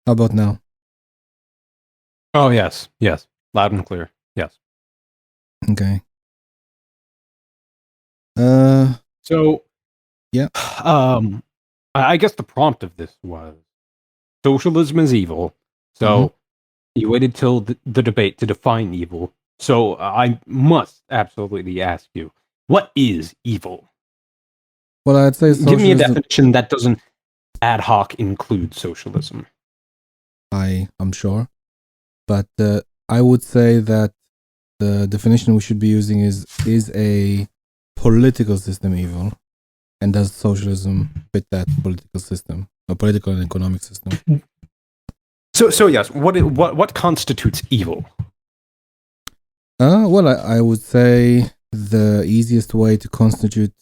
How about now? Oh, yes. Yes. Loud and clear. Yes. Okay. Uh, So, yeah. um, I guess the prompt of this was socialism is evil. hmm So, you waited till the debate to define evil. So, I must absolutely ask you, what is evil? Well, I'd say Give me a socialism. definition that doesn't ad hoc include socialism. I'm sure, but I would say that the definition we should be using is a political system evil, and does socialism fit that political system, a political and economic system? So yes, what constitutes evil? Well, I would say the easiest way to constitute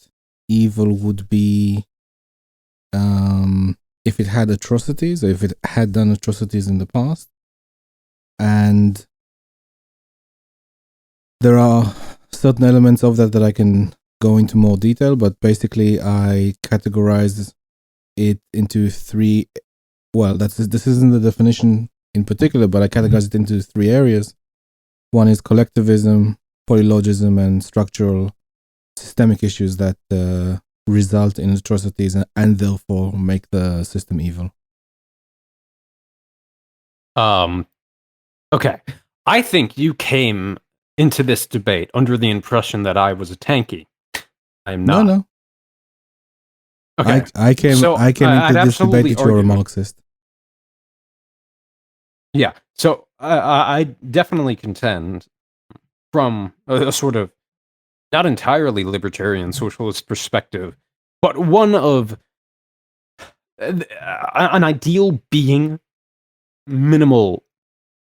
evil would be if it had atrocities, or if it had done atrocities in the past. And there are certain elements of that I can go into more detail, but basically I categorize it into three. Well, this isn't the definition in particular, but I categorize it into three areas. One is collectivism, polylogism, and structural systemic issues that result in atrocities and therefore make the system evil. Um, okay. I think you came into this debate under the impression that I was a tanky. I'm No, not. no. Okay. So I came I'd into this debate absolutely that you're a argue. Marxist. Yeah. So I definitely contend from a sort of not entirely libertarian socialist perspective, but one of an ideal being minimal,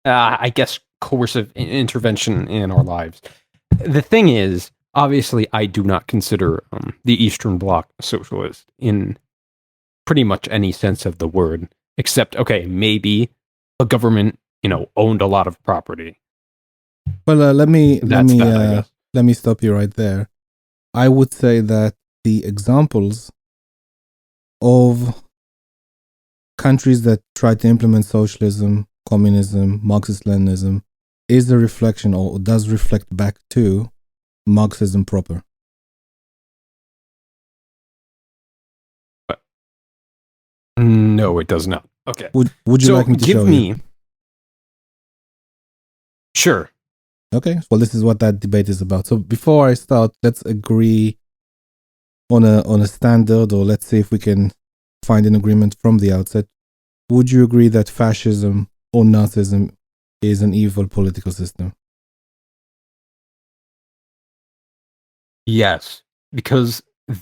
I guess, coercive intervention in our lives. The thing is, obviously, I do not consider the Eastern Bloc socialist in pretty much any sense of the word, except, okay, maybe a government, owned a lot of property. Well, That's that, I guess. let me stop you right there. I would say that the examples of countries that try to implement socialism, communism, Marxist Leninism is a reflection, or does reflect back to Marxism proper. But no, it does not. Okay. Would you So like me to give show you? me, sure. Okay. Well, this is what that debate is about. So before I start, let's agree on a standard, or let's see if we can find an agreement from the outset. Would you agree that fascism or Nazism is an evil political system? Yes, because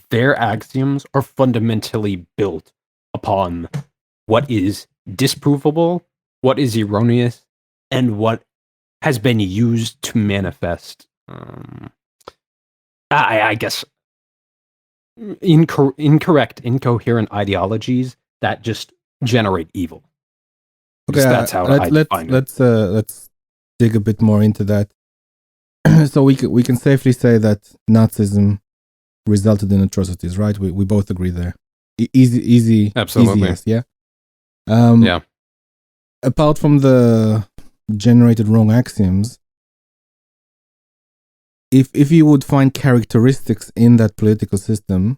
their axioms are fundamentally built upon what is disprovable, what is erroneous, and what has been used to manifest, I guess, incorrect, incoherent ideologies that just generate evil. At Okay, least that's how I define it. let's dig a bit more into that. So we can safely say that Nazism resulted in atrocities, right? We both agree there. Easy, Absolutely. yes, yeah. Um, Yeah. Apart from the generated wrong axioms, if you would find characteristics in that political system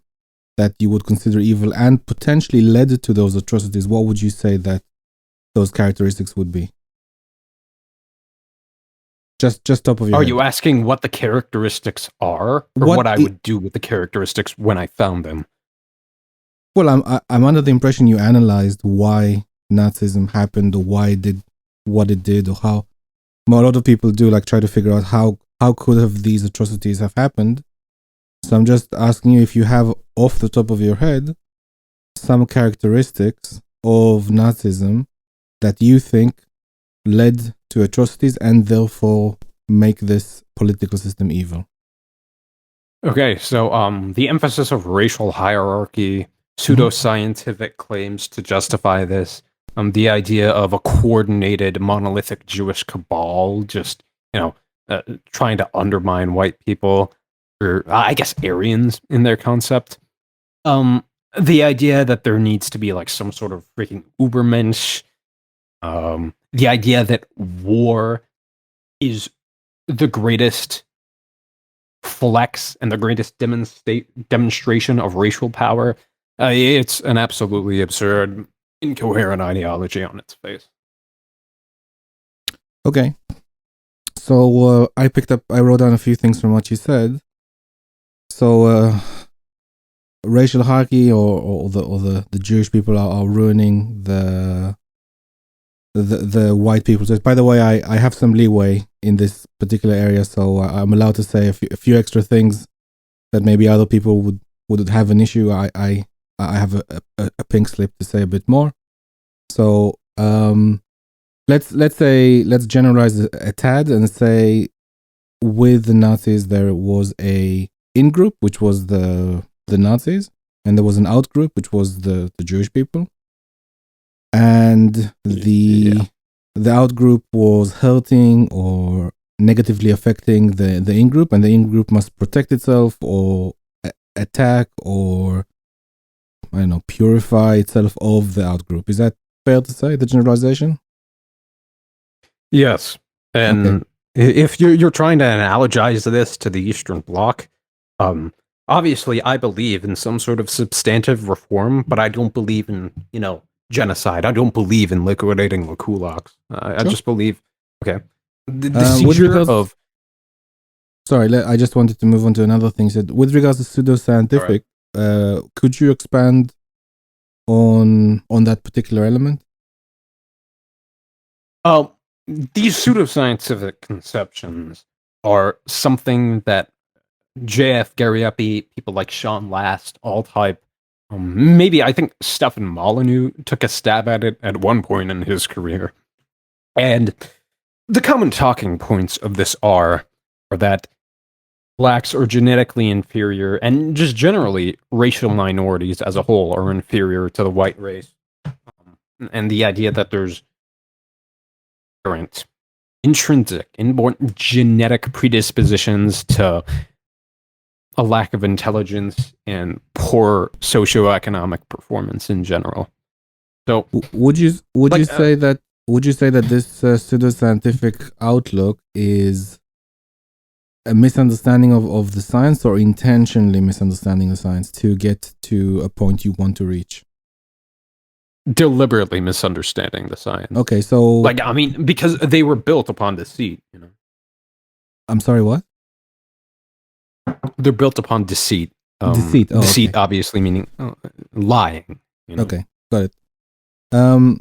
that you would consider evil and potentially led to those atrocities, what would you say that those characteristics would be? Just top of your Are head. you asking what the characteristics are, or What what I I, would do with the characteristics when I found them? well, I'm under the impression you analyzed why Nazism happened, or why it did what it did, or how. Well, a lot of people do, like, try to figure out how could have these atrocities have happened. So I'm just asking you if you have off the top of your head some characteristics of Nazism that you think led to atrocities and therefore make this political system evil. Okay, so the emphasis of racial hierarchy, Mm-hmm. pseudoscientific claims to justify this, the idea of a coordinated monolithic Jewish cabal, just trying to undermine white people, or I guess Aryans in their concept. Um, the idea that there needs to be like some sort of freaking Ubermensch, The idea that war is the greatest flex and the greatest demonstration of racial power. It's an absolutely absurd, incoherent ideology on its face. Okay. So I wrote down a few things from what you said. So racial hierarchy or the Jewish people are ruining the white people. So, by the way, I have some leeway in this particular area, so I'm allowed to say a few extra things that maybe other people would have an issue. I have a pink slip to say a bit more. So let's generalize a tad and say with the Nazis there was a in group, which was the Nazis, and there was an out group, which was the Jewish people, and the out group was hurting or negatively affecting the in group, and the in group must protect itself or attack or I don't know, purify itself of the out group. Is that fair to say, the generalization? Yes, and Okay. if you're trying to analogize this to the Eastern Bloc, obviously I believe in some sort of substantive reform, but I don't believe in genocide. I don't believe in liquidating the kulaks. I just believe the seizure of. Sorry, I just wanted to move on to another thing. So with regards to pseudoscientific, could you expand on that particular element? These pseudoscientific conceptions are something that J.F. Gariepi, people like Sean Last, all type. Maybe I think Stefan Molyneux took a stab at it at one point in his career. And the common talking points of this are that blacks are genetically inferior, and just generally racial minorities as a whole are inferior to the white race. And the idea that there's current intrinsic, inborn genetic predispositions to a lack of intelligence and poor socioeconomic performance in general. So, would you say that this pseudoscientific outlook is a misunderstanding of the science, or intentionally misunderstanding the science to get to a point you want to reach? Deliberately misunderstanding the science. Okay, so because they were built upon deceit, I'm sorry, what? They're built upon deceit. Deceit. Oh, deceit, okay. Obviously meaning lying. Okay, got it. Yeah.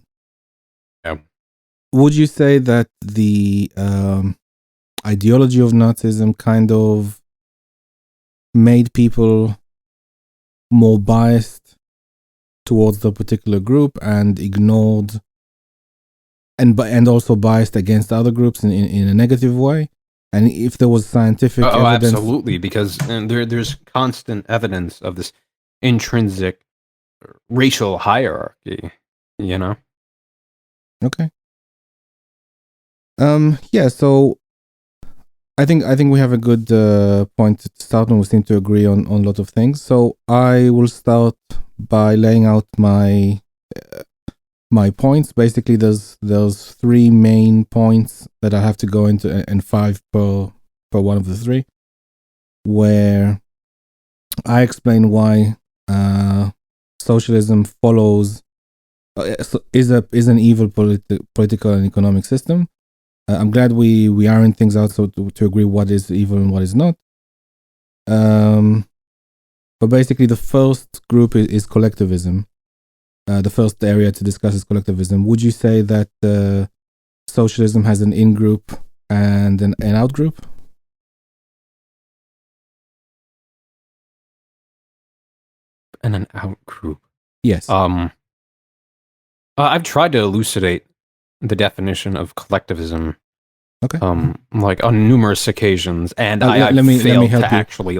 Would you say that the ideology of Nazism kind of made people more biased towards the particular group and ignored and also biased against other groups in a negative way? And if there was scientific evidence... absolutely, because there's constant evidence of this intrinsic racial hierarchy, Okay. Yeah, so I think we have a good point to start on. We seem to agree on a lot of things. So I will start by laying out my points. Basically, there's three main points that I have to go into, and five per one of the three, where I explain why socialism follows is an evil political and economic system. I'm glad we iron things out so to agree what is evil and what is not. But basically, the first group is collectivism. The first area to discuss is collectivism. Would you say that socialism has an in-group and an out-group? And an out-group. Yes. I've tried to elucidate the definition of collectivism. Okay. Like on numerous occasions, and I failed to actually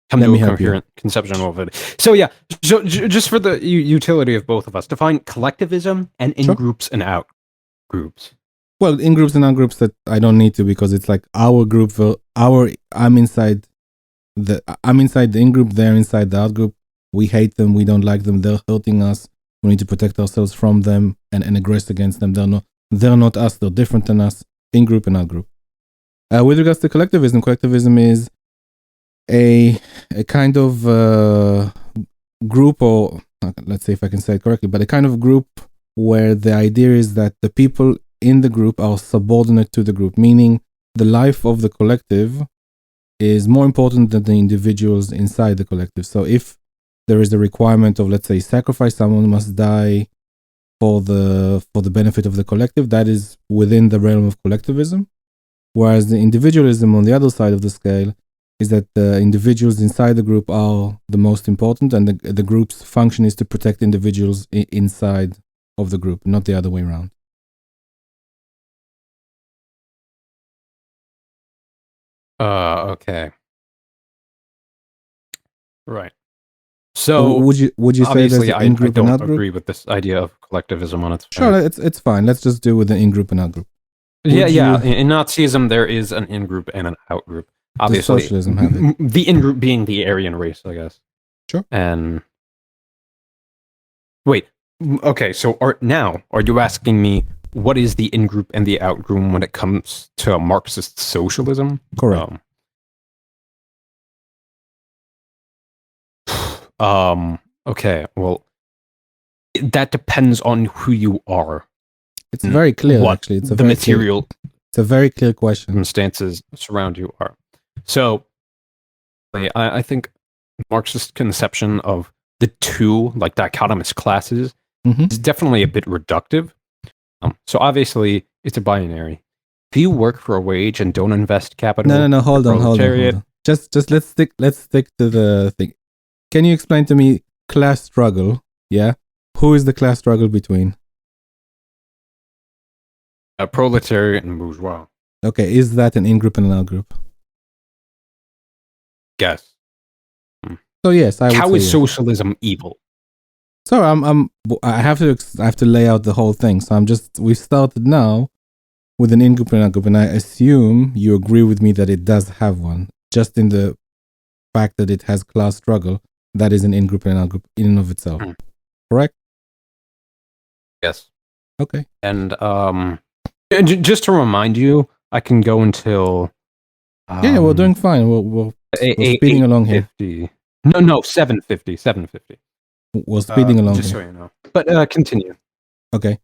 come to a coherent conception of it. So yeah, just for the utility of both of us, define collectivism and in-groups and out-groups. Well, in-groups and out-groups that I don't need to, because it's like our group, I'm inside the in-group, they're inside the out-group. We hate them, we don't like them, they're hurting us. We need to protect ourselves from them and aggress against them. They're they're not us, they're different than us, in group and out group. With regards to collectivism is a kind of group, or let's say if I can say it correctly, but a kind of group where the idea is that the people in the group are subordinate to the group, meaning the life of the collective is more important than the individuals inside the collective. So if there is a requirement of, let's say, sacrifice, someone must die for the benefit of the collective, that is within the realm of collectivism. Whereas the individualism on the other side of the scale is that the individuals inside the group are the most important, and the group's function is to protect individuals inside of the group, not the other way around. Okay. Right. So would you say there's an in-group and I don't out-group? agree with this idea of collectivism on its face. Sure, it's fine. Let's just do with the in-group and out-group. Yeah. In Nazism, there is an in-group and an out-group. Obviously, does socialism have it? The in-group being the Aryan race, I guess. Sure. And wait, okay. So are you asking me what is the in-group and the out-group when it comes to Marxist socialism? Correct. Okay. Well, that depends on who you are. It's very clear, actually. It's a the material. It's a very clear question. Circumstances surround you are. So, I think Marxist conception of the two, like, dichotomous classes is definitely a bit reductive. So obviously, it's a binary. If you work for a wage and don't invest capital, no, hold on. Just let's stick to the thing. Can you explain to me class struggle? Yeah, who is the class struggle between? A proletariat and bourgeois. Okay, is that an in-group and an out-group? Yes. So yes, I would How say is yes. socialism evil? So I have to lay out the whole thing. So we started now with an in-group and out-group, and I assume you agree with me that it does have one. Just in the fact that it has class struggle, that is an in-group and out-group in and of itself. Correct? Yes. Okay. And just to remind you, I can go until. Yeah, we're doing fine. We're speeding along here. No, 750. We're speeding along just here. so you know. But continue. Okay.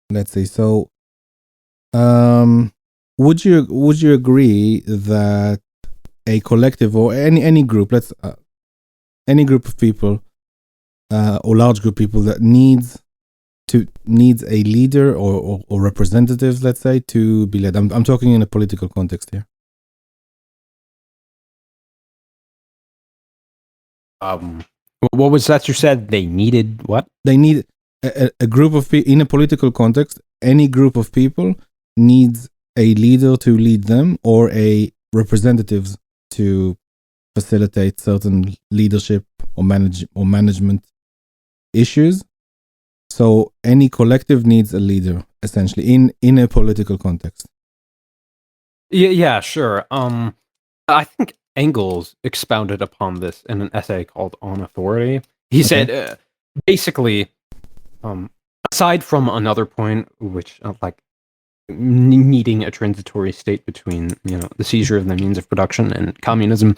Let's see. So, would you agree that a collective or any group, any group of people, or large group of people that needs a leader or representatives, let's say, to be led? I'm talking in a political context here. What was that you said? They needed what? They need a group of people in a political context. Any group of people needs a leader to lead them, or a representatives to facilitate certain leadership or management issues. So any collective needs a leader, essentially, in a political context. Yeah, sure. I think Engels expounded upon this in an essay called On Authority. He said, basically, aside from another point, which like needing a transitory state between the seizure of the means of production and communism,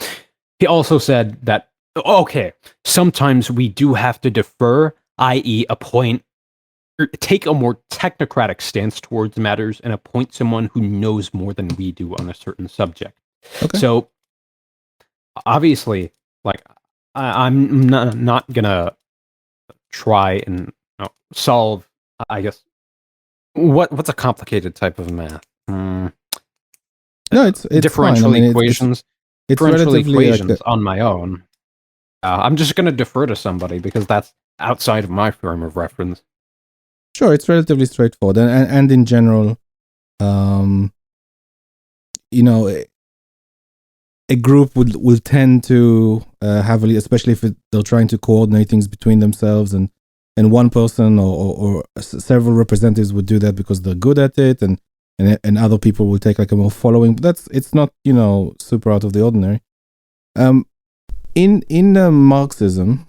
he also said that sometimes we do have to defer, i.e., take a more technocratic stance towards matters and appoint someone who knows more than we do on a certain subject. Okay. So obviously, like, I'm not gonna try and solve, I guess, what's a complicated type of math? No, it's differential fine. I mean, equations. It's differential relatively equations on my own. I'm just gonna defer to somebody because that's outside of my frame of reference. Sure, it's relatively straightforward, and in general, a group will tend to heavily, especially if they're trying to coordinate things between themselves, and one person or several representatives would do that because they're good at it, and other people will take like a more following. But it's not super out of the ordinary. In Marxism,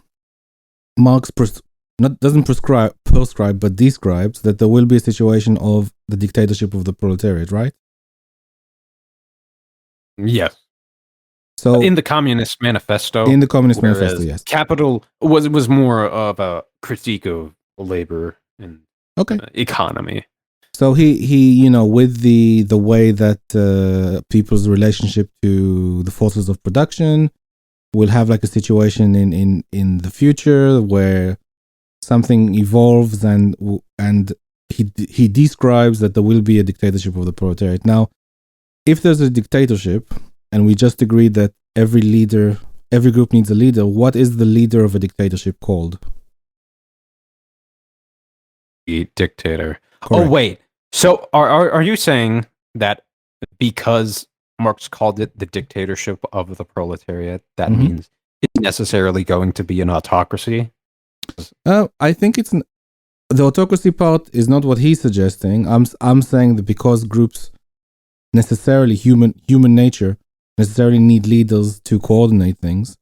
Marx not doesn't prescribe, but describes that there will be a situation of the dictatorship of the proletariat, right? Yes. So in the Communist Manifesto, in the Communist Manifesto, yes. Capital was more of a critique of labor and economy. So he with the way that people's relationship to the forces of production will have like a situation in the future where something evolves and he describes that there will be a dictatorship of the proletariat. Now, if there's a dictatorship and we just agreed that every group needs a leader, what is the leader of a dictatorship called? The dictator. Correct. Oh wait. So are you saying that because Marx called it the dictatorship of the proletariat, that means it's necessarily going to be an autocracy? I think it's the autocracy part is not what he's suggesting. I'm saying that because groups necessarily human nature necessarily need leaders to coordinate things,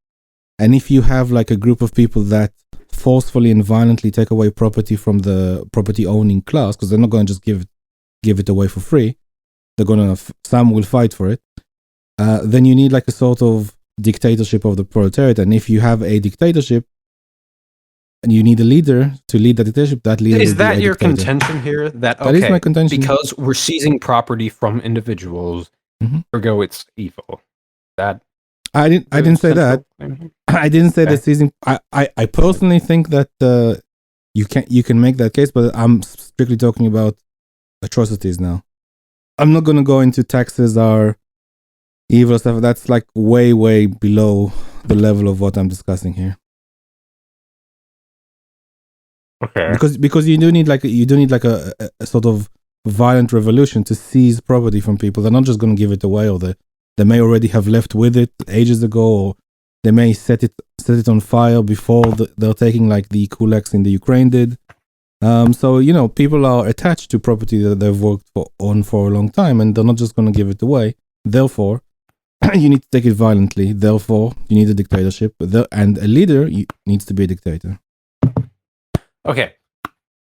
and if you have like a group of people that forcefully and violently take away property from the property owning class, because they're not going to just give it away for free, they're going to some will fight for it, then you need like a sort of dictatorship of the proletariat. And if you have a dictatorship and you need a leader to lead that dictatorship, that leader is will that be a your dictator. Contention here? That is my contention. Because we're seizing property from individuals, ergo it's evil. That I didn't say that. I didn't say that seizing. I personally think that you can make that case, but I'm strictly talking about atrocities now. I'm not going to go into taxes are evil stuff. That's like way below the level of what I'm discussing here. Okay. Because you do need like a sort of violent revolution to seize property from people. They're not just going to give it away, or they may already have left with it ages ago, or they may set it on fire before they're taking like the kulaks in the Ukraine did. So people are attached to property that they've worked on for a long time, and they're not just going to give it away. Therefore, you need to take it violently. Therefore, you need a dictatorship, and a leader needs to be a dictator. Okay.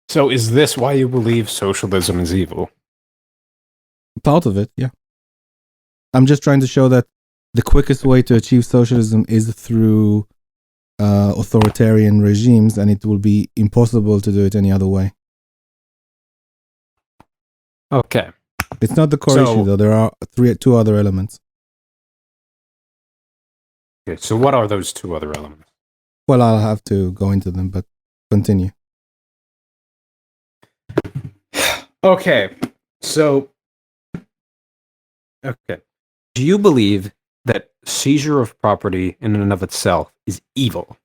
So is this why you believe socialism is evil? Part of it, yeah. I'm just trying to show that the quickest way to achieve socialism is through authoritarian regimes, and it will be impossible to do it any other way. Okay. It's not the core issue, though. There are two other elements. Okay, so what are those two other elements? Well, I'll have to go into them, but continue. Okay. So, do you believe that seizure of property in and of itself is evil?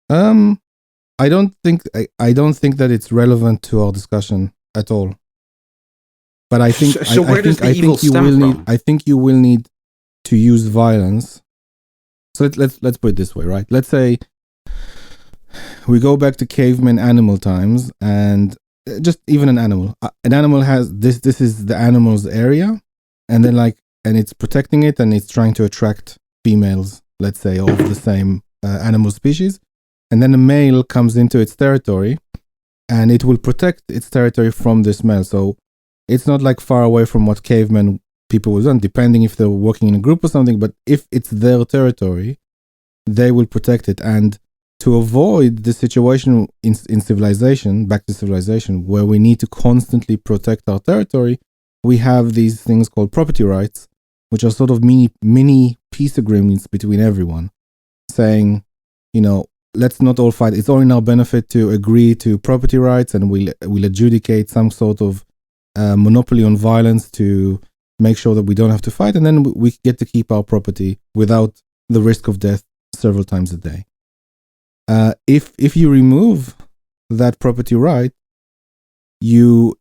I don't think that it's relevant to our discussion at all. But I think I think you will need to use violence. So let's put it this way, right? Let's say we go back to caveman animal times, and just even an animal has this is the animal's area, and then and it's protecting it, and it's trying to attract females, let's say, of the same animal species, and then a male comes into its territory, and it will protect its territory from this male. So it's not like far away from what cavemen people would do, depending if they're working in a group or something, but if it's their territory, they will protect it. And to avoid the situation in civilization, back to civilization, where we need to constantly protect our territory, we have these things called property rights, which are sort of mini peace agreements between everyone, saying, let's not all fight. It's all in our benefit to agree to property rights, and we'll adjudicate some sort of monopoly on violence to make sure that we don't have to fight, and then we get to keep our property without the risk of death several times a day. If you remove that property right, you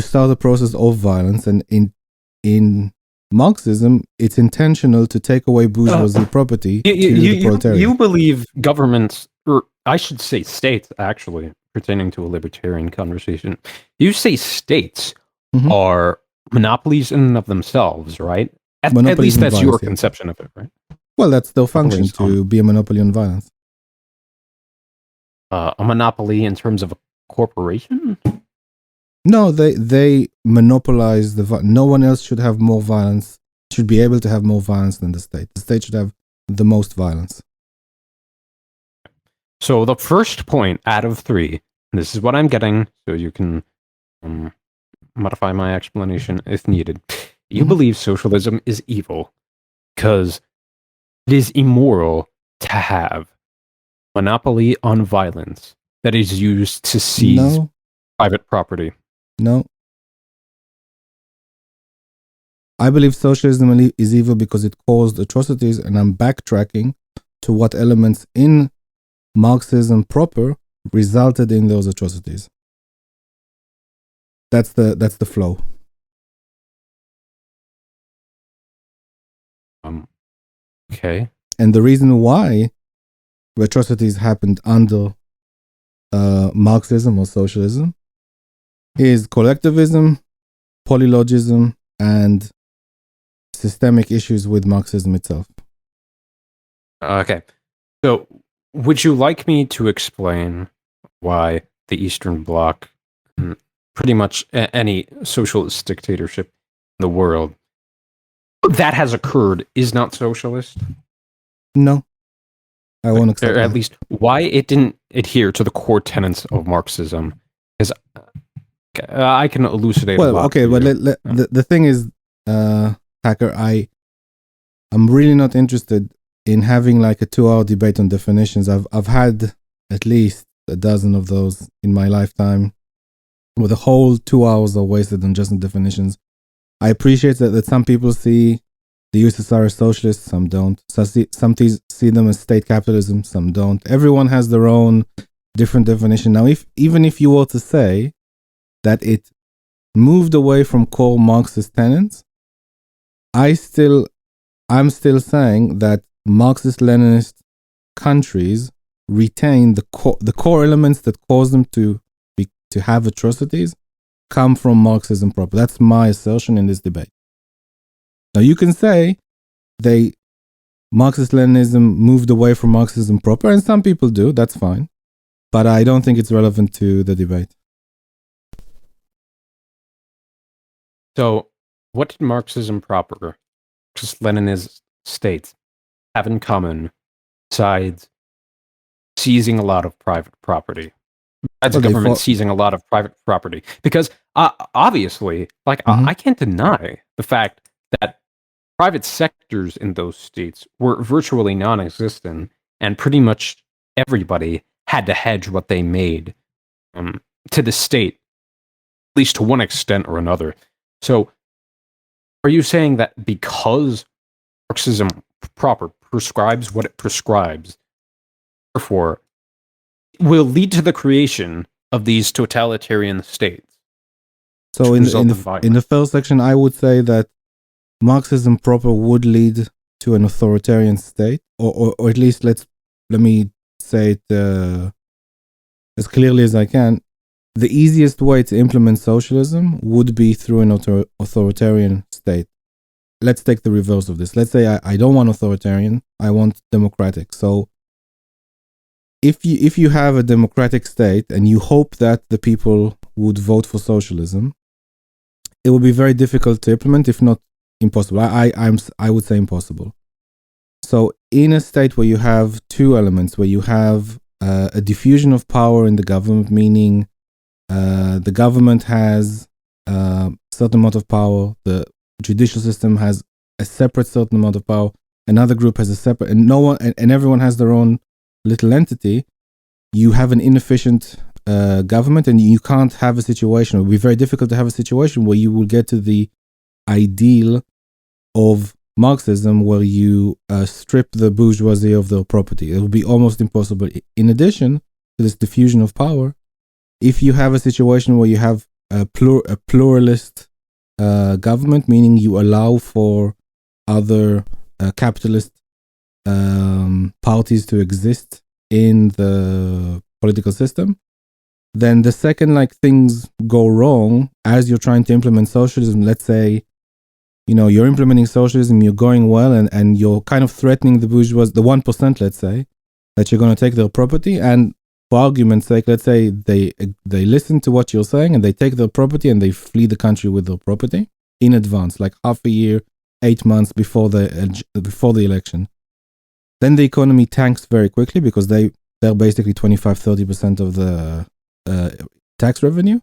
start a process of violence, and in Marxism, it's intentional to take away bourgeoisie property to the proletariat. You believe governments, or I should say states, actually, pertaining to a libertarian conversation. You say states are monopolies in and of themselves, right? At least that's your conception of it, right? Well, that's their function, to be a monopoly on violence. a monopoly in terms of a corporation? No, they monopolize no one else should have more violence, should be able to have more violence than the state. The state should have the most violence. So the first point out of 3, this is what I'm getting, so you can modify my explanation if needed. You believe socialism is evil because it is immoral to have monopoly on violence that is used to seize private property. No. I believe socialism is evil because it caused atrocities, and I'm backtracking to what elements in Marxism proper resulted in those atrocities. That's the flow. Okay. And the reason why atrocities happened under Marxism or socialism is collectivism, polylogism, and systemic issues with Marxism itself. Okay. So, would you like me to explain why the Eastern Bloc, pretty much any socialist dictatorship in the world that has occurred, is not socialist? No. I won't accept or at least why it didn't adhere to the core tenets of Marxism. Because I can elucidate a lot. Okay, but the thing is, Hacker, I'm really not interested in having like a 2-hour debate on definitions. I've had at least a dozen of those in my lifetime, where the whole 2 hours are wasted on just the definitions. I appreciate that some people see the USSR as socialist, some don't. Some see them as state capitalism, some don't. Everyone has their own different definition. Now, even if you were to say that it moved away from core Marxist tenets, I'm still saying that Marxist-Leninist countries retain the core elements that cause them to have atrocities come from Marxism proper. That's my assertion in this debate. Now you can say Marxist-Leninism moved away from Marxism proper, and some people do, that's fine. But I don't think it's relevant to the debate. So, what did Marxism proper, Marxist-Leninist states, have in common besides seizing a lot of private property? Besides the government seizing a lot of private property? Because obviously, I can't deny the fact that private sectors in those states were virtually non-existent, and pretty much everybody had to hedge what they made to the state, at least to one extent or another. So, are you saying that because Marxism proper prescribes what it prescribes, therefore, will lead to the creation of these totalitarian states? So, in the first section, I would say that Marxism proper would lead to an authoritarian state, or at least let me say it as clearly as I can. The easiest way to implement socialism would be through an authoritarian state. Let's take the reverse of this. Let's say I don't want authoritarian, I want democratic. So if you have a democratic state and you hope that the people would vote for socialism, it would be very difficult to implement, if not impossible. I would say impossible. So in a state where you have two elements, where you have a diffusion of power in the government, meaning the government has a certain amount of power, the judicial system has a separate certain amount of power, another group has a separate, and and everyone has their own little entity. You have an inefficient government, and you can't have a situation. It will be very difficult to have a situation where you will get to the ideal of Marxism, where you strip the bourgeoisie of their property. It will be almost impossible. In addition to this diffusion of power, if you have a situation where you have a pluralist government, meaning you allow for other capitalist parties to exist in the political system, then the second things go wrong as you're trying to implement socialism, let's say, you're implementing socialism, you're going well, and you're kind of threatening the bourgeoisie, the 1%, let's say, that you're going to take their property, and for argument's sake, let's say they listen to what you're saying and they take their property and they flee the country with their property in advance, like half a year, 8 months before the election. Then the economy tanks very quickly because they're basically 25-30% of the tax revenue.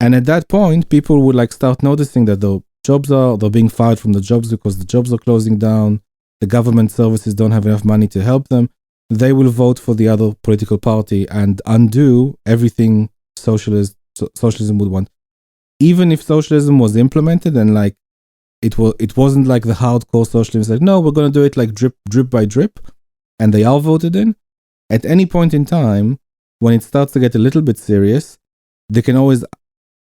And at that point, people would like start noticing that they're being fired from the jobs because the jobs are closing down. The government services don't have enough money to help them. They will vote for the other political party and undo everything socialism would want. Even if socialism was implemented and like it wasn't like the hardcore socialists said, no, we're going to do it like drip by drip, and they are voted in. At any point in time, when it starts to get a little bit serious, they can always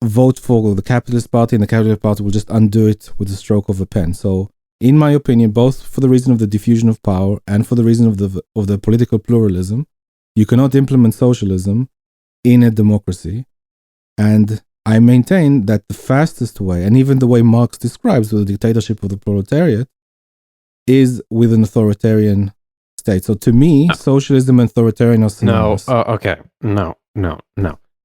vote for the capitalist party, and the capitalist party will just undo it with a stroke of a pen. So, in my opinion, both for the reason of the diffusion of power and for the reason of the political pluralism, you cannot implement socialism in a democracy. And I maintain that the fastest way, and even the way Marx describes with the dictatorship of the proletariat, is with an authoritarian state. So to me, socialism and authoritarian are synonymous. No.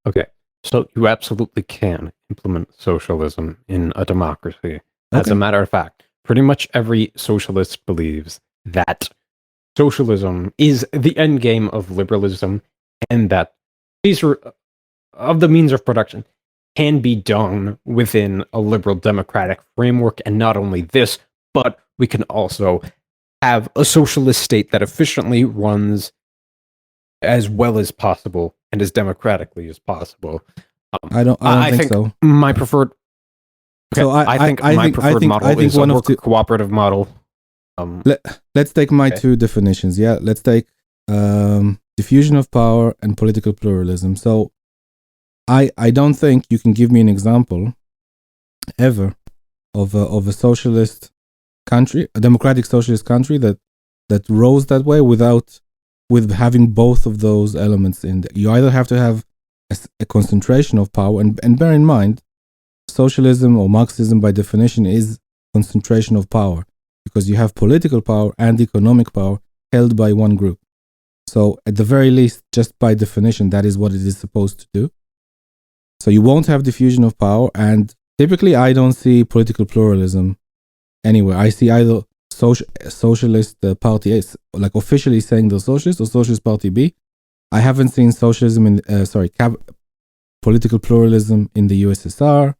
Okay. So you absolutely can implement socialism in a democracy. As a matter of fact, pretty much every socialist believes that socialism is the end game of liberalism, and that these are of the means of production can be done within a liberal democratic framework. And not only this, but we can also have a socialist state that efficiently runs as well as possible and as democratically as possible. I don't think so. My preferred. Okay, so I think my preferred model is a worker cooperative model. Let's take my two definitions. Yeah, let's take diffusion of power and political pluralism. So I don't think you can give me an example ever of a socialist country, a democratic socialist country that rose that way with having both of those elements in there. You either have to have a concentration of power, and bear in mind, socialism or Marxism by definition is concentration of power, because you have political power and economic power held by one group. So at the very least, just by definition, that is what it is supposed to do. So you won't have diffusion of power, and typically I don't see political pluralism anywhere. I see either socialist party A, like officially saying they're socialist, or socialist party B. I haven't seen socialism in political pluralism in the USSR,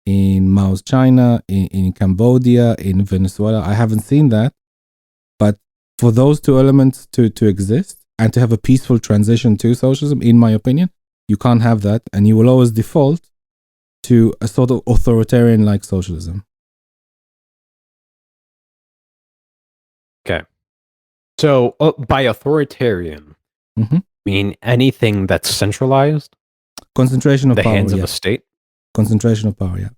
in Mao's China, in Cambodia, in Venezuela. I haven't seen that. But for those two elements to exist and to have a peaceful transition to socialism, in my opinion, you can't have that, and you will always default to a sort of authoritarian-like socialism. Okay. So by authoritarian, mean anything that's centralized? Concentration of power. The hands of a state? Concentration of power, yeah.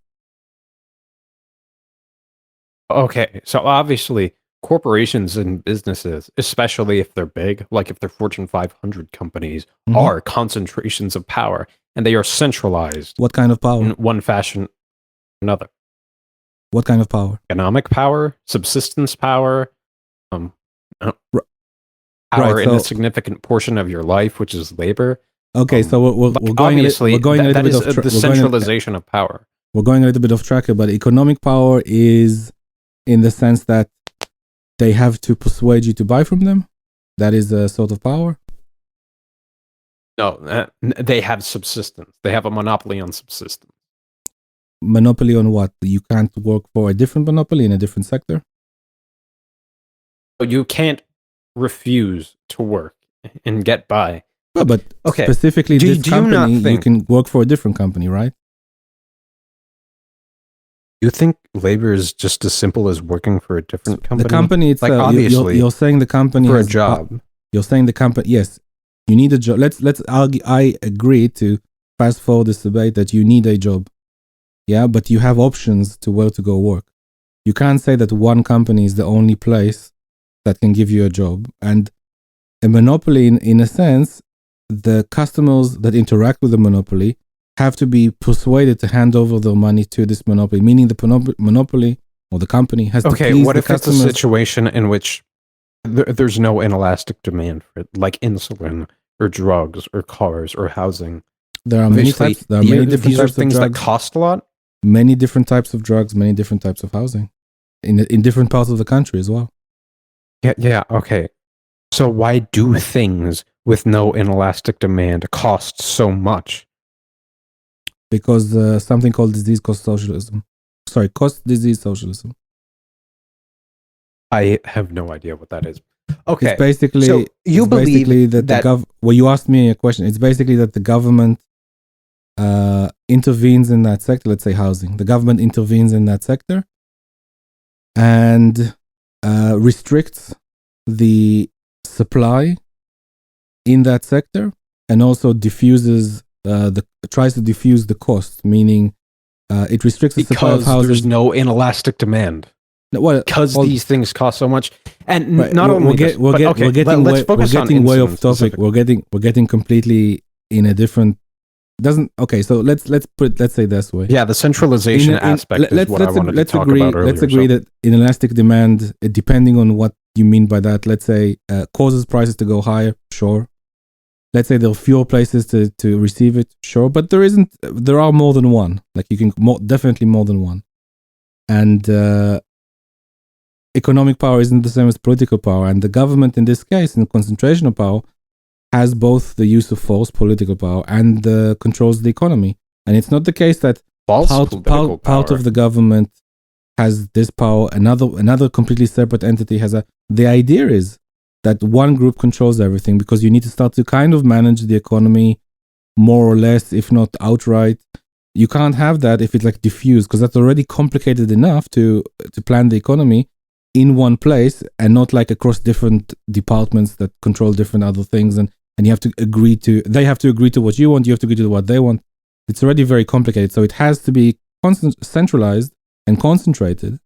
Okay, so obviously corporations and businesses, especially if they're big, like if they're Fortune 500 companies, are concentrations of power, and they are centralized. What kind of power? In one fashion or another. What kind of power? Economic power, subsistence power, power in a significant portion of your life, which is labor. Okay, so we're going obviously we're going a little bit off the centralization of power. We're going a little bit off track here, but economic power is in the sense that they have to persuade you to buy from them. That is a sort of power. No, they have subsistence. They have a monopoly on subsistence. Monopoly on what? You can't work for a different monopoly in a different sector? You can't refuse to work and get by. But specifically this company, you can work for a different company, right? You think labor is just as simple as working for a different company? The company itself, like obviously, you're saying the company for a job. You're saying the company, yes, you need a job. Let's argue. I agree to fast forward this debate that you need a job. Yeah, but you have options to where to go work. You can't say that one company is the only place that can give you a job. And a monopoly, in a sense, the customers that interact with the monopoly have to be persuaded to hand over their money to this monopoly, meaning the monopoly or the company has to please the customers. Okay, what if it's a situation in which there's no inelastic demand for it, like insulin or drugs or cars or housing. There are many types. There are many different these are types of things that drugs. cost a lot. Many different types of drugs. Many different types of housing, in different parts of the country as well. Yeah. Okay. So why do things with no inelastic demand cost so much? Because something called disease cost socialism. Sorry, cost disease socialism. I have no idea what that is. Okay. It's basically so you believe basically that well, you asked me a question. It's basically that the government intervenes in that sector. Let's say housing. The government intervenes in that sector and restricts the supply in that sector, and also tries to diffuse the cost, meaning it restricts the supply of houses. There's no inelastic demand. Because these things cost so much, and right, not only this, let's focus on way off topic. We're getting completely in a different. So let's say this way. Yeah, the centralization aspect is what I wanted to talk about earlier. Let's agree that inelastic demand, depending on what you mean by that, let's say causes prices to go higher. Sure. Let's say there are fewer places to receive it. Sure, but there are more than one. Like you can definitely more than one, and economic power isn't the same as political power, and the government in this case, in the concentration of power, has both the use of force, political power, and controls the economy. And it's not the case that part of the government has this power, another completely separate entity has a. The idea is that one group controls everything, because you need to start to kind of manage the economy more or less, if not outright. You can't have that if it's like diffused, because that's already complicated enough to plan the economy in one place, and not like across different departments that control different other things, and you have to agree to, they have to agree to what you want, you have to agree to what they want. It's already very complicated, so it has to be centralized and concentrated,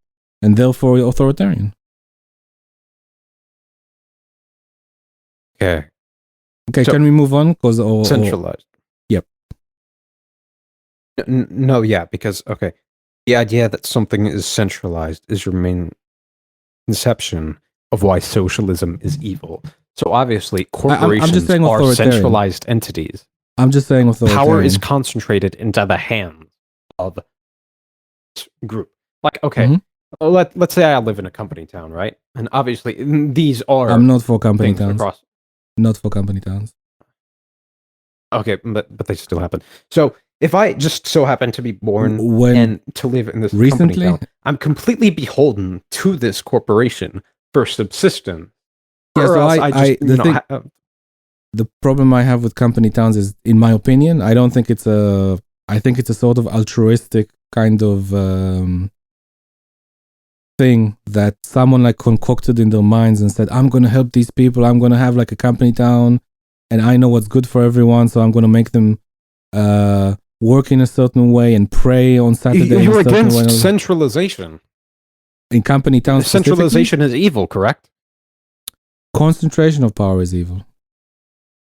and therefore authoritarian. Okay, so, can we move on? Centralized. Yep. No, yeah, because the idea that something is centralized is your main conception of why socialism is evil. So obviously, corporations are centralized entities. I'm just saying authoritarian. Power is concentrated into the hands of this group. Like, let's say I live in a company town, right? And obviously, these are. I'm not for company towns. Not for company towns. Okay, but they still happen. So if I just so happen to be born and to live in this company town, I'm completely beholden to this corporation for subsistence. Yeah, so the problem I have with company towns is, in my opinion, I think it's a sort of altruistic kind of thing that someone like concocted in their minds and said, I'm going to help these people, I'm going to have like a company town, and I know what's good for everyone, so I'm going to make them work in a certain way and pray on Saturday. You're against centralization. In company towns, centralization is evil, correct? Concentration of power is evil.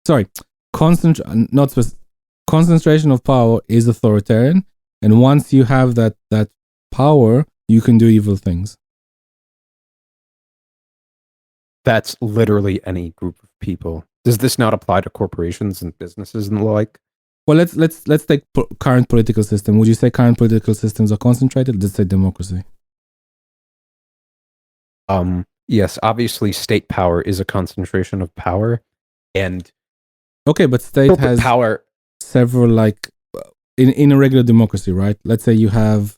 Sorry, concentration of power is authoritarian, and once you have that power, you can do evil things. That's literally any group of people. Does this not apply to corporations and businesses and the like? Well, let's take current political system. Would you say current political systems are concentrated? Let's say democracy. Yes, obviously state power is a concentration of power, and but state has power several, like in a regular democracy, right? Let's say you have,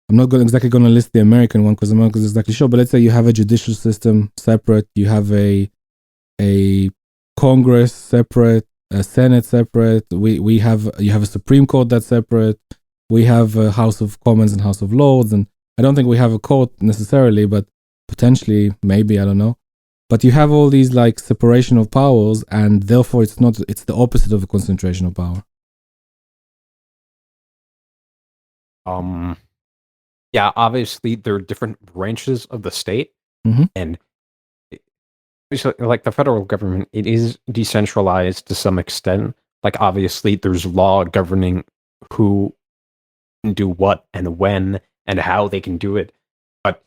I'm not exactly going to list the American one because America is exactly sure, but let's say you have a judicial system separate, you have a Congress separate, a Senate separate, you have a Supreme Court that's separate, we have a House of Commons and House of Lords, and I don't think we have a court necessarily, but potentially, maybe, I don't know. But you have all these like separation of powers, and therefore it's the opposite of a concentration of power. Yeah, obviously there are different branches of the state, and like the federal government, it is decentralized to some extent. Like obviously there's law governing who can do what and when and how they can do it. But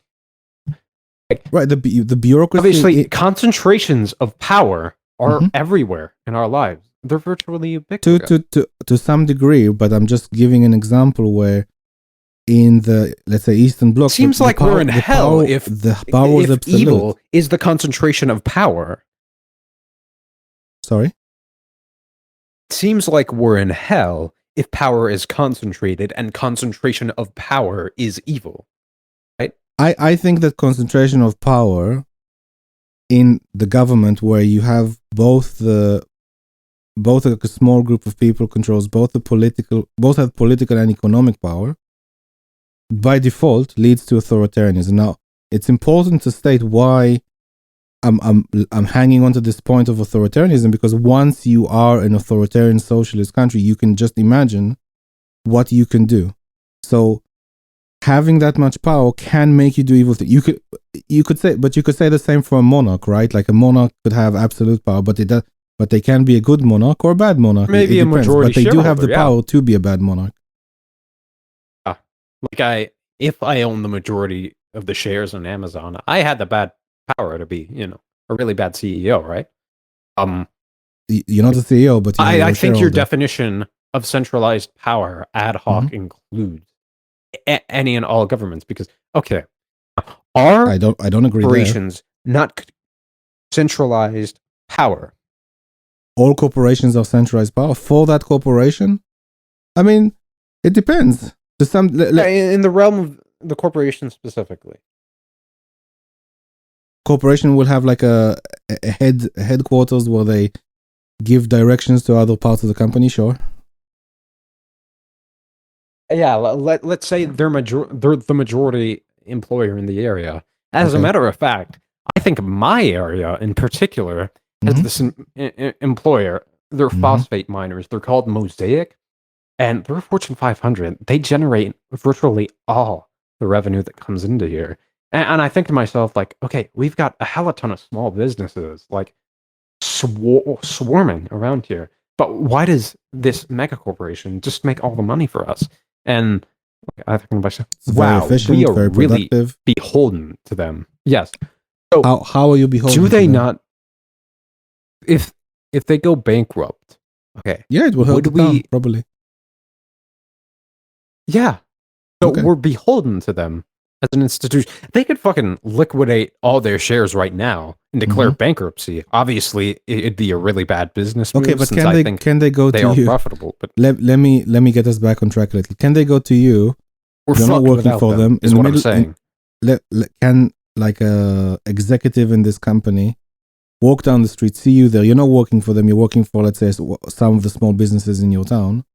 right, the bureaucracy. Obviously, concentrations of power are Mhm. everywhere in our lives. They're virtually ubiquitous. To some degree, but I'm just giving an example where in the, let's say, Eastern Bloc, Seems the like we're power, in the hell power, if the power was absolute. evil is the concentration of power. Sorry. Seems like we're in hell if power is concentrated and concentration of power is evil. Right? I think that concentration of power in the government, where you have both a small group of people controls both have political and economic power, by default leads to authoritarianism. Now, it's important to state why I'm hanging on to this point of authoritarianism, because once you are an authoritarian socialist country, you can just imagine what you can do. So having that much power can make you do evil things. You could say the same for a monarch, right? Like a monarch could have absolute power, but they can be a good monarch or a bad monarch. Maybe it a depends, majority but they do have the shareholder, power to be a bad monarch. If I own the majority of the shares in Amazon, I had the bad power to be, a really bad CEO, right? You're not the CEO, but you're I a think your shareholder. definition of centralized power ad hoc Mhm. includes any and all governments, because are I don't agree there. corporations not centralized power? All corporations are centralized power. For that corporation, I mean, it depends. To some, In the realm of the corporation specifically. corporation will have like a headquarters where they give directions to other parts of the company. Sure. Yeah, let's say they're the majority employer in the area. As a Okay. matter of fact, I think my area in particular has Mhm. this employer. They're Mhm. phosphate miners. They're called Mosaic, and they're Fortune 500. They generate virtually all the revenue that comes into here. And I think to myself, like, okay, we've got a hell of a ton of small businesses, like swarming around here. But why does this mega corporation just make all the money for us? And I think to myself, It's very wow, we efficient, are very really productive. beholden to them. Yes. So How are you beholden? do to they them? not? If they go bankrupt, okay. Yeah, it will hurt Would the town probably. Yeah. So Okay. we're beholden to them as an institution. They could fucking liquidate all their shares right now and declare bankruptcy. Obviously, it'd be a really bad business move. Okay, but since can they go they to are you? profitable? But Let me get us back on track a little. Can they go to you? we're You're not fucked working without for them. is In the what I'm middle, saying. can like a executive in this company walk down the street, see you there? You're not working for them. You're working for, let's say, some of the small businesses in your town,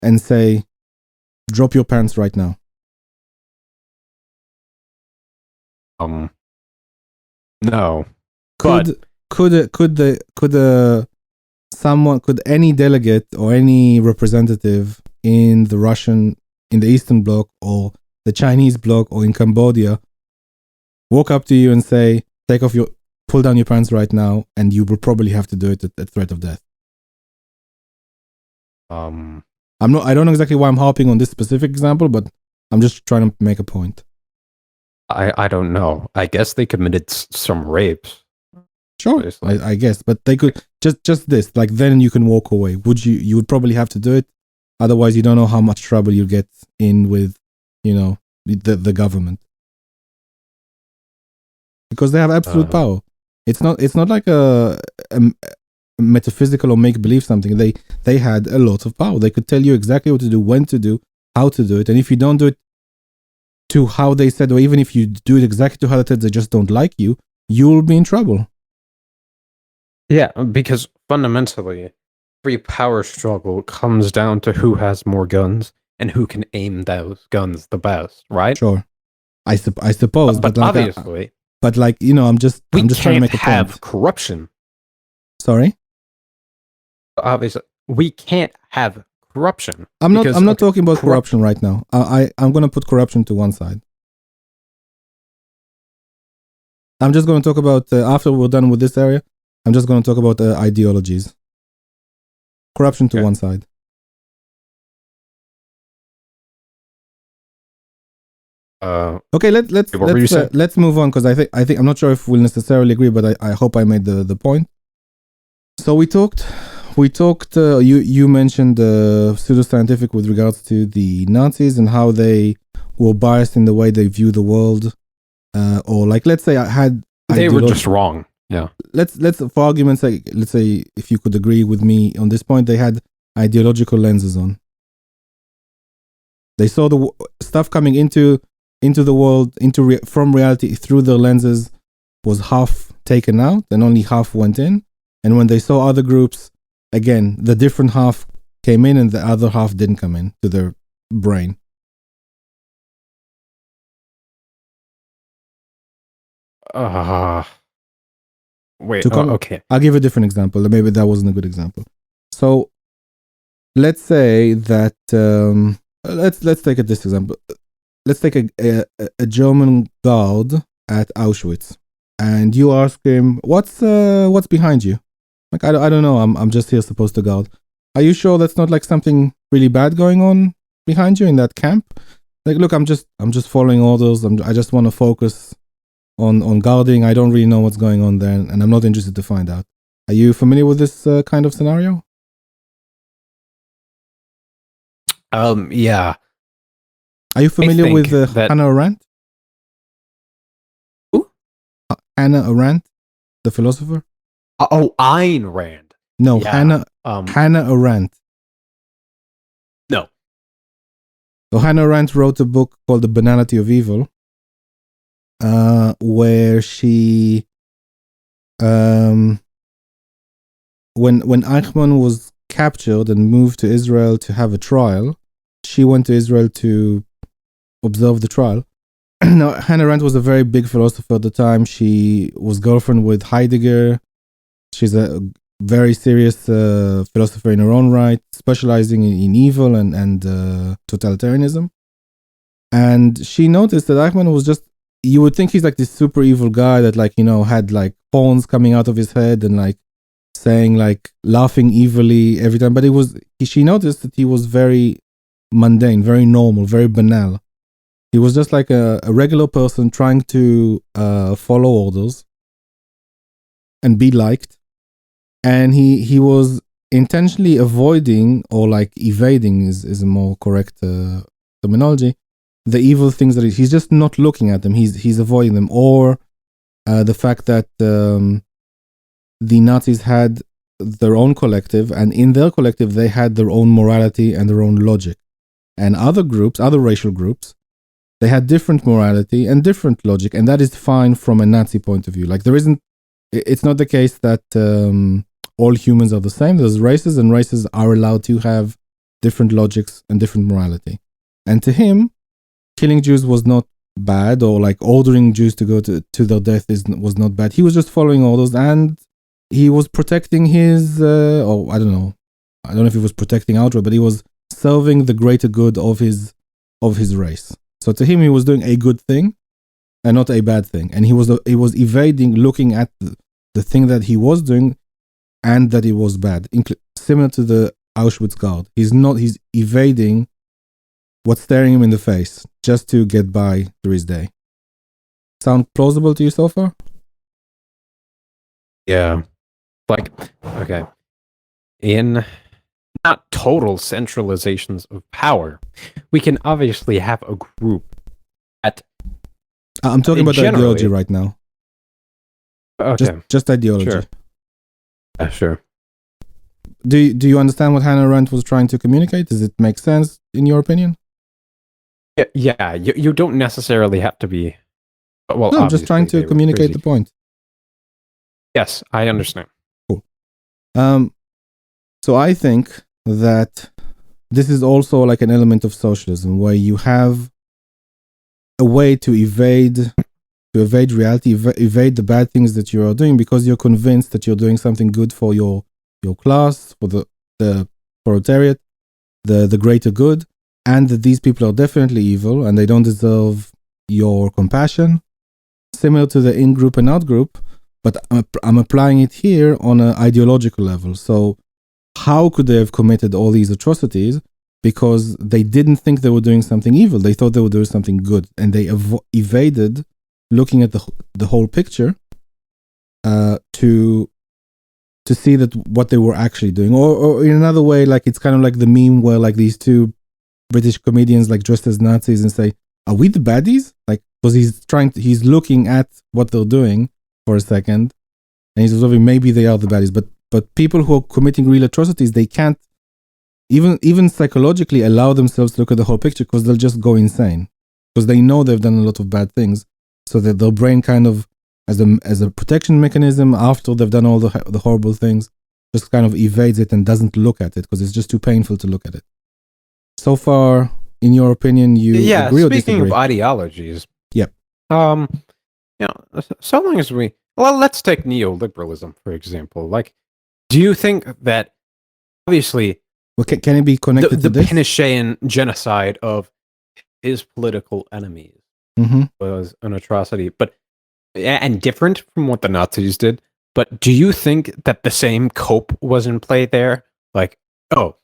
and say, "Drop your pants right now." No. Could any delegate or any representative in the Eastern Bloc or the Chinese Bloc or in Cambodia walk up to you and say, pull down your pants right now, and you will probably have to do it at threat of death? I don't know exactly why I'm harping on this specific example, but I'm just trying to make a point. I don't know. I guess they committed some rapes. Sure, I guess, but they could just this, like, then you can walk away. You would probably have to do it. Otherwise, you don't know how much trouble you get in with, the government, because they have absolute power. It's not like a metaphysical or make believe something. They had a lot of power. They could tell you exactly what to do, when to do, how to do it, and if you don't do it to how they said, or even if you do it exactly to how they said, they just don't like you, you'll be in trouble. Yeah, because fundamentally, every power struggle comes down to who has more guns and who can aim those guns the best, right? Sure, I suppose, but like, obviously, I'm just trying to make a point. We can't have corruption. Sorry, Obviously, we can't have corruption. I'm not talking about corruption right now. I'm going to put corruption to one side. I'm just going to talk about after we're done with this area. I'm just going to talk about ideologies. Corruption to one side. Okay, let's move on, because I think I'm not sure if we'll necessarily agree, but I hope I made the point. So you mentioned pseudoscientific with regards to the Nazis and how they were biased in the way they view the world, or like let's say they were just wrong. Yeah. Let's for argument's sake, let's say if you could agree with me on this point, they had ideological lenses on. They saw the stuff coming into the world from reality through their lenses was half taken out and only half went in. And when they saw other groups, again, the different half came in and the other half didn't come in to their brain. Wait, okay. I'll give a different example. Maybe that wasn't a good example. So let's say that, let's take this example. Let's take a German guard at Auschwitz, and you ask him, what's behind you? Like, I don't know. I'm just here supposed to guard. Are you sure that's not like something really bad going on behind you in that camp? Like, look, I'm just following orders. I just want to focus on guarding. I don't really know what's going on there, and I'm not interested to find out. Are you familiar with this kind of scenario? Yeah. Are you familiar with Hannah Arendt? Who? Hannah Arendt, the philosopher. Oh, Ayn Rand. No, yeah. Hannah Arendt. No. So Hannah Arendt wrote a book called The Banality of Evil, where she, when Eichmann was captured and moved to Israel to have a trial, she went to Israel to observe the trial. Now, Hannah Arendt was a very big philosopher at the time. She was girlfriend with Heidegger. She's a very serious philosopher in her own right, specializing in evil and totalitarianism. And she noticed that Eichmann was just, you would think he's like this super evil guy that, like, you know, had like horns coming out of his head and like saying, like, laughing evilly every time. But she noticed that he was very mundane, very normal, very banal. He was just like a regular person trying to follow orders and be liked. And he was intentionally avoiding, or like evading is a more correct terminology, the evil things that he's just not looking at them. He's avoiding them. Or the fact that the Nazis had their own collective, and in their collective they had their own morality and their own logic. And other groups, other racial groups, they had different morality and different logic, and that is fine from a Nazi point of view. Like, it's not the case that all humans are the same. There's races, and races are allowed to have different logics and different morality. And to him, killing Jews was not bad, or like ordering Jews to go to their death was not bad. He was just following orders, and he was protecting his, I don't know if he was protecting outright, but he was serving the greater good of his race. So to him, he was doing a good thing and not a bad thing. And he was evading looking at the thing that he was doing and that it was bad, similar to the Auschwitz guard. He's evading what's staring him in the face just to get by through his day. Sound plausible to you so far? Yeah. Like, okay. In not total centralizations of power, we can obviously have a group at... I'm talking about ideology right now. Okay. Just ideology. Sure. Sure. Do you understand what Hannah Arendt was trying to communicate? Does it make sense in your opinion? Yeah. You don't necessarily have to be... Well, no, I'm just trying to communicate the point. Yes, I understand. Cool. So I think that this is also like an element of socialism, where you have a way to evade reality, evade the bad things that you are doing, because you're convinced that you're doing something good for your class, for the proletariat, the greater good, and that these people are definitely evil and they don't deserve your compassion. Similar to the in-group and out-group, but I'm applying it here on an ideological level. So how could they have committed all these atrocities? Because they didn't think they were doing something evil. They thought they were doing something good, and they evaded looking at the whole picture to to see that what they were actually doing, or in another way, like it's kind of like the meme where like these two British comedians like dressed as Nazis and say, "Are we the baddies?" Like, because he's looking at what they're doing for a second, and he's observing maybe they are the baddies, but people who are committing real atrocities, they can't even psychologically allow themselves to look at the whole picture because they'll just go insane because they know they've done a lot of bad things, so that their brain kind of as a protection mechanism after they've done all the horrible things, just kind of evades it and doesn't look at it because it's just too painful to look at it. So far, in your opinion, you agree or disagree? Speaking of ideologies, yep. So long as let's take neoliberalism for example. Like, do you think that obviously, well, can it be connected to this? The Pinochetan genocide of his political enemies was an atrocity, and different from what the Nazis did. But do you think that the same cope was in play there? Like, oh,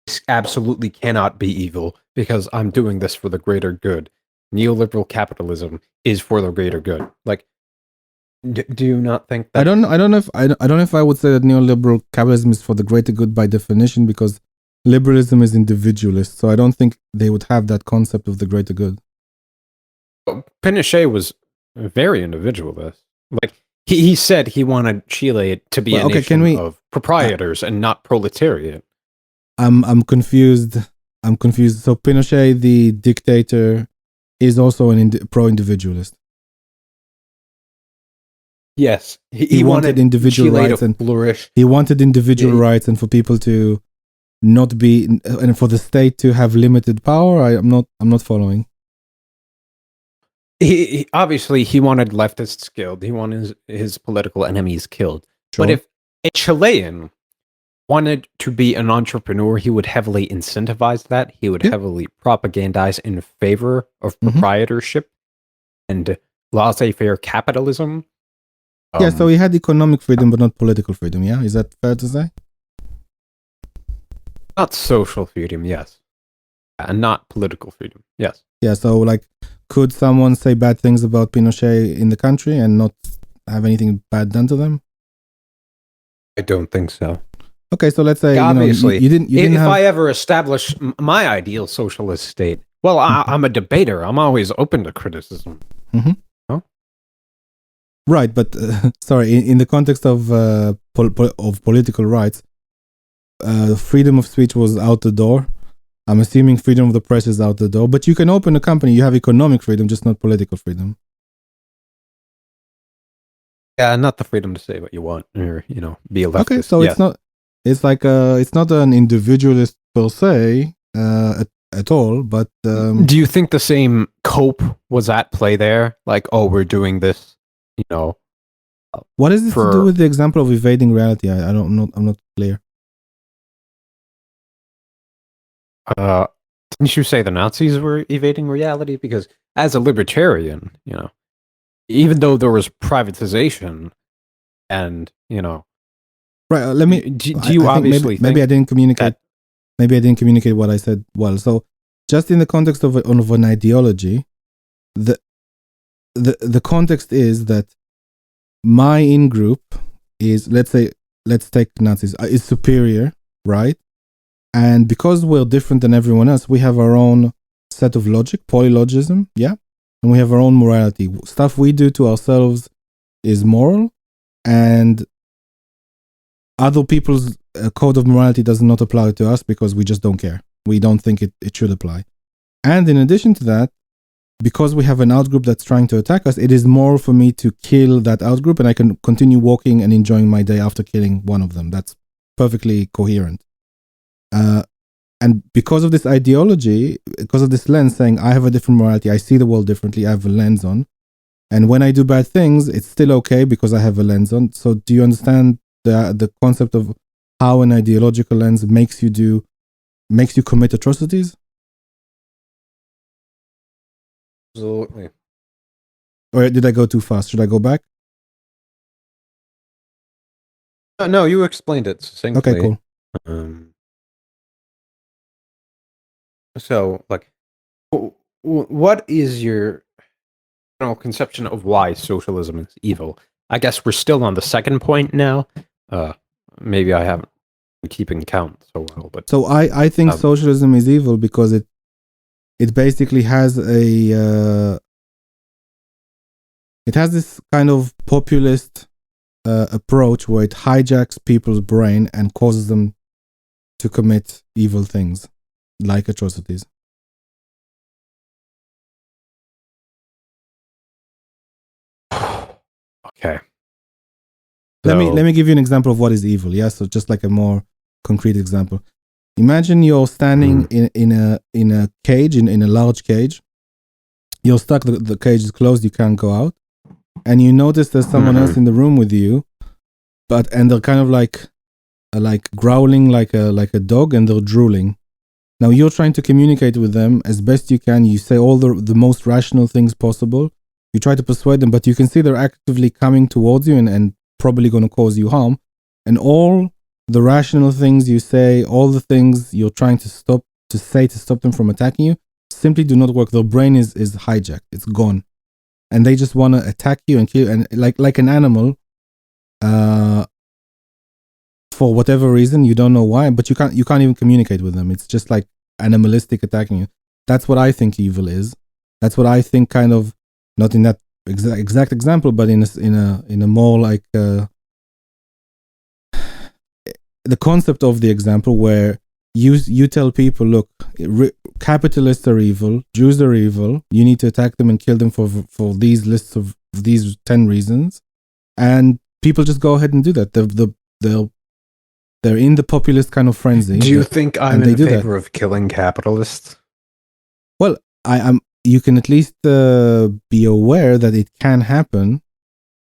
this absolutely cannot be evil because I'm doing this for the greater good. Neoliberal capitalism is for the greater good. Like, do you not think that? I don't know if I would say that neoliberal capitalism is for the greater good by definition, because liberalism is individualist. So I don't think they would have that concept of the greater good. Pinochet was very individualist. Like, he said he wanted Chile to be a nation of proprietors and not proletariat. I'm confused. So Pinochet, the dictator, is also pro-individualist. Yes, he wanted individual Chile rights and flourish. He wanted individual rights and for people to not be, and for the state to have limited power. I'm not following. He obviously he wanted leftists killed. He wanted his political enemies killed. Sure. But if a Chilean wanted to be an entrepreneur, he would heavily incentivize that. He would heavily propagandize in favor of proprietorship and laissez-faire capitalism. So he had economic freedom, but not political freedom. Yeah, is that fair to say? Not social freedom, yes, and not political freedom, yes. Yeah. So, like, could someone say bad things about Pinochet in the country and not have anything bad done to them? I don't think so. Okay, so let's say obviously you didn't. If I ever establish my ideal socialist state, well, I'm a debater. I'm always open to criticism. Right, but sorry, in the context of political rights, freedom of speech was out the door. I'm assuming freedom of the press is out the door. But you can open a company. You have economic freedom, just not political freedom. Yeah, not the freedom to say what you want, or be a leftist. Okay, so it's not. It's like it's not an individualist per se at all. But do you think the same cope was at play there? Like, oh, we're doing this. What is this to do with the example of evading reality? I'm not clear. Didn't you say the Nazis were evading reality? Because as a libertarian, even though there was privatization, and right. Let me. Do you obviously maybe I didn't communicate? Maybe I didn't communicate what I said well. So, just in the context of an ideology, the context is that my in-group is, let's take Nazis, is superior, right? And because we're different than everyone else, we have our own set of logic, polyllogism, yeah? And we have our own morality. Stuff we do to ourselves is moral, and other people's code of morality does not apply to us because we just don't care. We don't think it should apply. And in addition to that, because we have an outgroup that's trying to attack us, it is moral for me to kill that outgroup, and I can continue walking and enjoying my day after killing one of them. That's perfectly coherent. And because of this ideology, because of this lens saying I have a different morality, I see the world differently, I have a lens on. And when I do bad things, it's still okay because I have a lens on. So do you understand the concept of how an ideological lens makes you commit atrocities? Absolutely. Or did I go too fast? Should I go back? No, you explained it succinctly. Okay, cool. So, like, what is your conception of why socialism is evil? I guess we're still on the second point now. Maybe I haven't been keeping count so well, but So I think socialism is evil because it basically has it has this kind of populist approach where it hijacks people's brain and causes them to commit evil things like atrocities. Okay. Let me give you an example of what is evil. Yeah, so just like a more concrete example. Imagine you're standing in a cage, in a large cage. You're stuck. The cage is closed. You can't go out, and you notice there's someone else in the room with you, and they're kind of like growling like a dog, and they're drooling. Now you're trying to communicate with them as best you can. You say all the most rational things possible. You try to persuade them, but you can see they're actively coming towards you and probably going to cause you harm. And all the rational things you say, all the things you're trying to stop them from attacking you, simply do not work. Their brain is hijacked. It's gone. And they just want to attack you and kill you. And like an animal, for whatever reason, you don't know why, but you can't even communicate with them. It's just like animalistic attacking you. That's what I think evil is. That's what I think, kind of, not in that exact example, but in a more like the concept of the example where you tell people, look, capitalists are evil, Jews are evil, you need to attack them and kill them for these lists of these 10 reasons, and people just go ahead and do that. They're in the populist kind of frenzy. Do you think I'm in favor of killing capitalists? Well, you can at least be aware that it can happen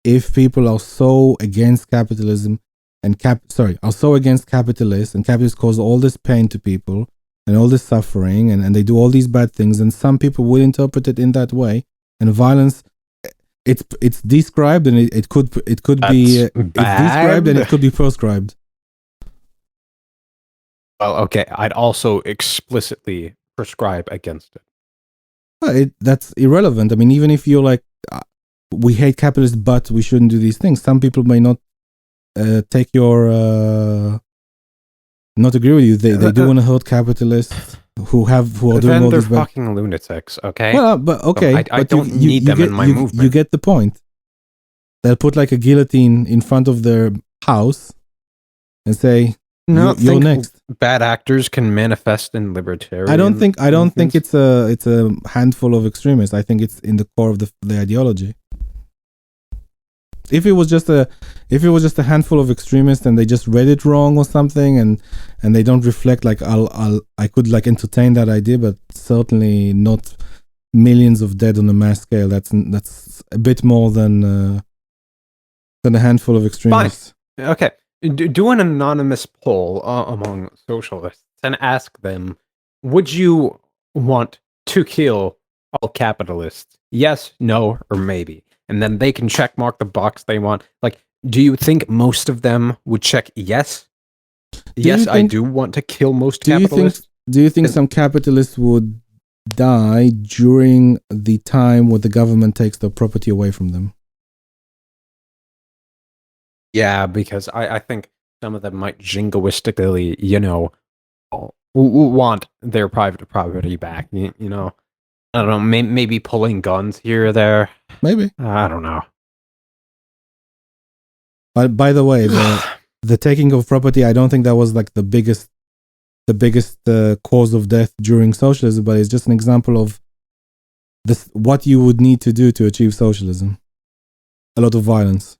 if people are so against capitalism are so against capitalists, and capitalists cause all this pain to people and all this suffering, and they do all these bad things, and some people will interpret it in that way, and violence, it's described, and it could be it's described, and it could be proscribed. Well, okay, I'd also explicitly prescribe against it. Well, that's irrelevant. I mean, even if you're like, we hate capitalists, but we shouldn't do these things, some people may not take your not agree with you. They do want to hurt capitalists who are doing all they're these bad. Fucking lunatics. Okay. Well, but okay, I don't need them in my movement. You get the point. They'll put like a guillotine in front of their house and say, "No, you're next." Bad actors can manifest in libertarian. I don't think it's a handful of extremists. I think it's in the core of the ideology. If it was just a handful of extremists and they just read it wrong or something, and they don't reflect, like, I could like entertain that idea, but certainly not millions of dead on a mass scale. That's a bit more than a handful of extremists. Fine. Okay, do an anonymous poll among socialists and ask them: would you want to kill all capitalists? Yes, no, or maybe. And then they can check mark the box they want. Like, do you think most of them would check yes? I do want to kill most capitalists. Do you think some capitalists would die during the time where the government takes their property away from them? Yeah, because I think some of them might jingoistically, want their private property back. You know, I don't know, maybe pulling guns here or there. Maybe. I don't know. But by the way, the taking of property, I don't think that was like the biggest cause of death during socialism, but it's just an example of this, what you would need to do to achieve socialism. A lot of violence.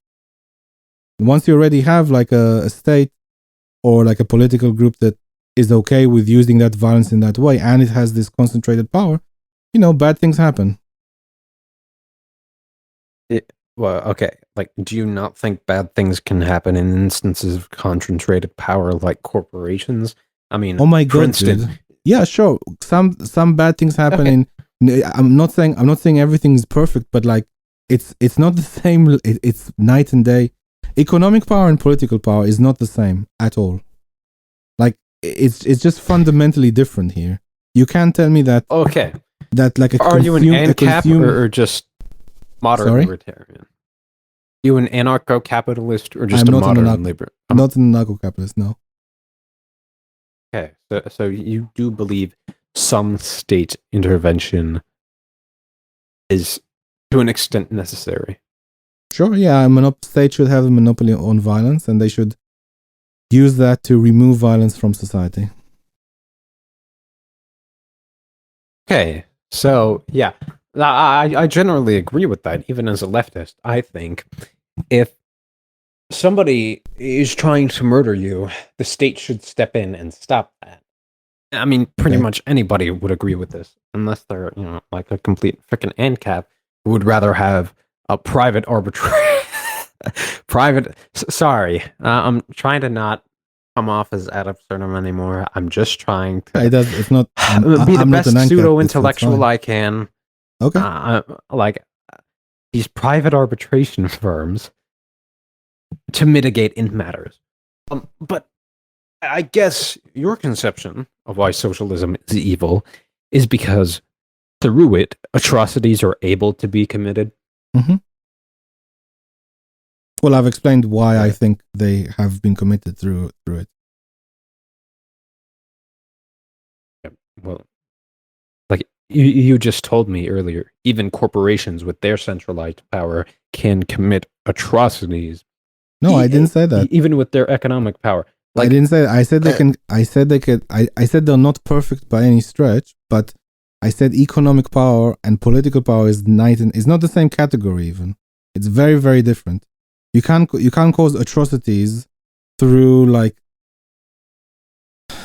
Once you already have like a state or like a political group that is okay with using that violence in that way, and it has this concentrated power, bad things happen. Well, okay. Like, do you not think bad things can happen in instances of concentrated power, like corporations? I mean, oh my God, dude. Yeah, sure. Some bad things happen. Okay. I'm not saying everything is perfect, but like it's not the same. It's night and day. Economic power and political power is not the same at all. Like, it's just fundamentally different here. You can't tell me that. Okay. That like are you an ANCAP or just moderate libertarian? You an anarcho-capitalist or just I'm a not modern liberal? not an anarcho-capitalist. No. Okay, so you do believe some state intervention is to an extent necessary. Sure. Yeah, a state should have a monopoly on violence, and they should use that to remove violence from society. Okay, so yeah, I generally agree with that. Even as a leftist, I think if somebody is trying to murder you, the state should step in and stop that. I mean, pretty Okay. much anybody would agree with this, unless they're, like a complete freaking ANCAP who would rather have a private arbitration. Sorry, I'm trying to not come off as ad absurdum anymore. I'm just trying It to does. It's not. be the I'm not an best ANCAP. pseudo It's intellectual fine. I can. Okay. Like these private arbitration firms to mitigate in matters. But I guess your conception of why socialism is evil is because through it, atrocities are able to be committed. Mm-hmm. Well, I've explained why I think they have been committed through it. Well, like you just told me earlier, even corporations with their centralized power can commit atrocities. No, I didn't say that. Even with their economic power. I didn't say that. I said they can. I said they could. I said they're not perfect by any stretch, but I said economic power and political power is not the same category. Even it's very, very different. You can't cause atrocities through like.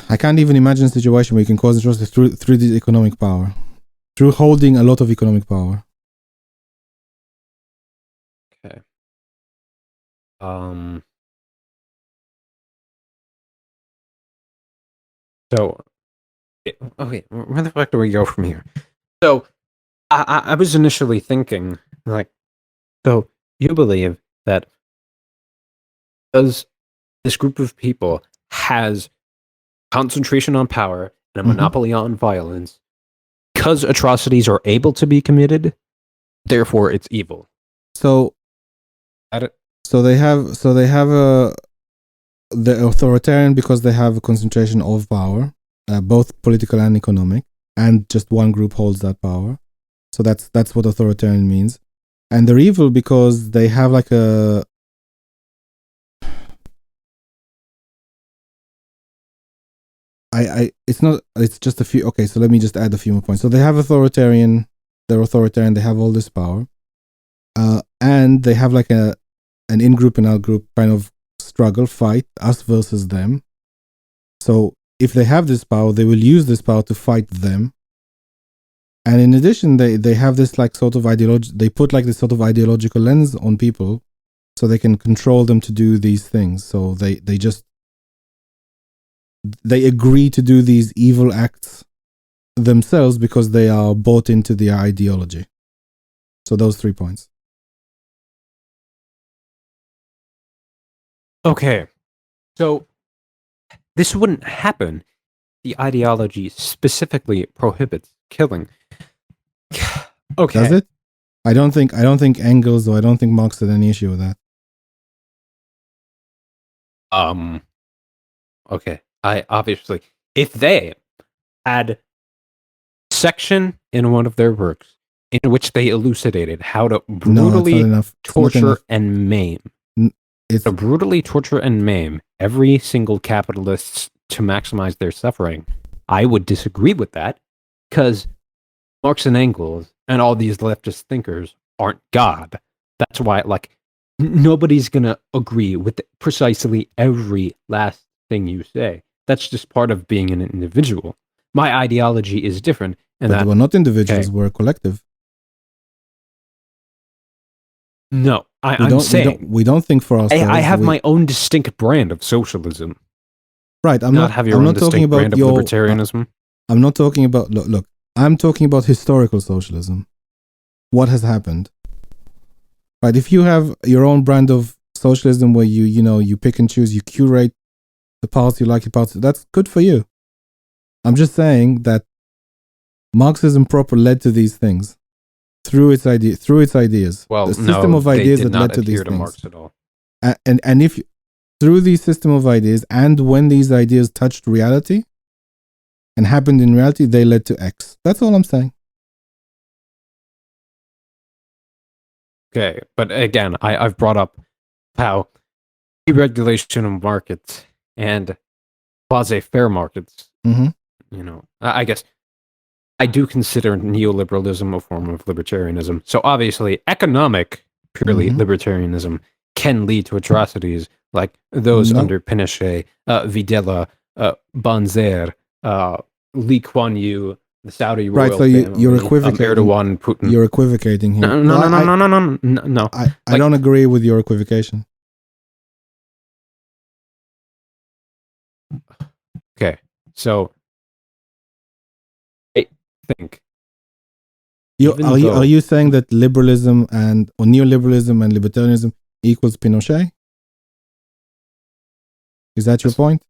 I can't even imagine a situation where you can cause atrocities through the economic power, through holding a lot of economic power. Okay. So, okay, where the fuck do we go from here? So, I was initially thinking, like, so you believe that because this group of people has concentration on power and a monopoly on violence, because atrocities are able to be committed, therefore it's evil. So they have the authoritarian because they have a concentration of power, both political and economic, and just one group holds that power. So that's what authoritarian means. And they're evil because they have like a it's just a few. Okay, so let me just add a few more points. So they have authoritarian, they have all this power, and they have like an in-group and out-group kind of struggle, fight, us versus them. So if they have this power, they will use this power to fight them. And in addition, they have this like sort of ideology. They put like this sort of ideological lens on people, so they can control them to do these things. So they agree to do these evil acts themselves because they are bought into the ideology. So those 3 points. Okay, so this wouldn't happen. The ideology specifically prohibits killing. Okay. Does it? I don't think Engels or I don't think Marx had any issue with that. Okay. I obviously, if they had section in one of their works in which they elucidated how to brutally torture and maim. To brutally torture and maim every single capitalist to maximize their suffering, I would disagree with that because Marx and Engels and all these leftist thinkers aren't God. That's why, like, nobody's gonna agree with precisely every last thing you say. That's just part of being an individual. My ideology is different. And but we're not individuals, we're a collective. No, I'm saying we don't think for ourselves. I have my own distinct brand of socialism. Right, I'm not talking about libertarianism. I'm not talking about look. I'm talking about historical socialism. What has happened? Right, if you have your own brand of socialism where you pick and choose, you curate the parts you like, that's good for you. I'm just saying that Marxism proper led to these things. through its ideas. Well, The system no, of they ideas did that not led to these adhere to things. Marx at all. And if through the system of ideas, and when these ideas touched reality and happened in reality, they led to X. That's all I'm saying. Okay, but again, I've brought up how deregulation of markets and quasi-fair markets, Mm-hmm. I guess I do consider neoliberalism a form of libertarianism. So obviously, purely libertarianism can lead to atrocities like those under Pinochet, Videla, Banzer, Lee Kuan Yew, the Saudi royal family, you're equivocating. Erdogan, Putin. You're equivocating here. No. I don't agree with your equivocation. Okay, so I think Are you saying that liberalism or neoliberalism and libertarianism equals Pinochet? Is that your point?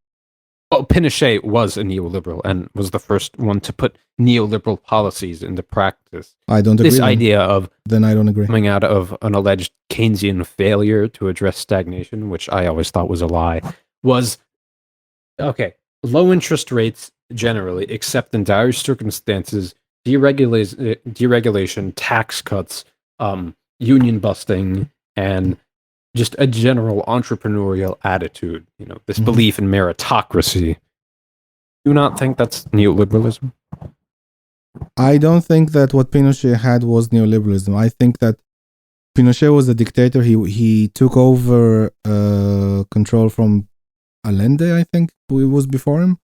Well, Pinochet was a neoliberal and was the first one to put neoliberal policies into practice. I don't agree. This idea of then I don't agree. Coming out of an alleged Keynesian failure to address stagnation, which I always thought was a lie, was okay. Low interest rates generally, except in dire circumstances, deregulation, tax cuts, union busting, and just a general entrepreneurial attitude. This belief in meritocracy. Do you not think that's neoliberalism? I don't think that what Pinochet had was neoliberalism. I think that Pinochet was a dictator. He took over control from Allende, I think, who was before him.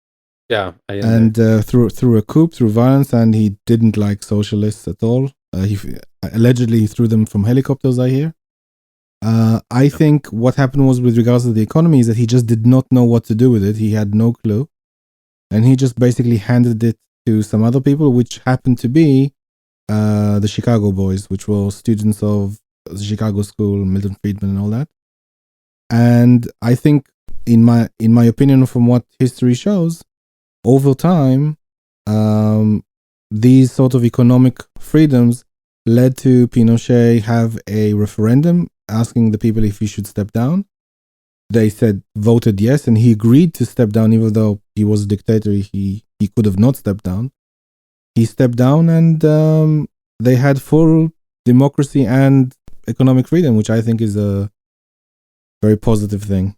Yeah, and through a coup, through violence, and he didn't like socialists at all. He allegedly threw them from helicopters, I hear. I think what happened was, with regards to the economy, is that he just did not know what to do with it. He had no clue. And he just basically handed it to some other people, which happened to be the Chicago boys, which were students of the Chicago school, Milton Friedman and all that. And I think, in my opinion, from what history shows, over time, these sort of economic freedoms led to Pinochet have a referendum asking the people if he should step down. They voted yes, and he agreed to step down, even though he was a dictator. He could have not stepped down. He stepped down, and they had full democracy and economic freedom, which I think is a very positive thing.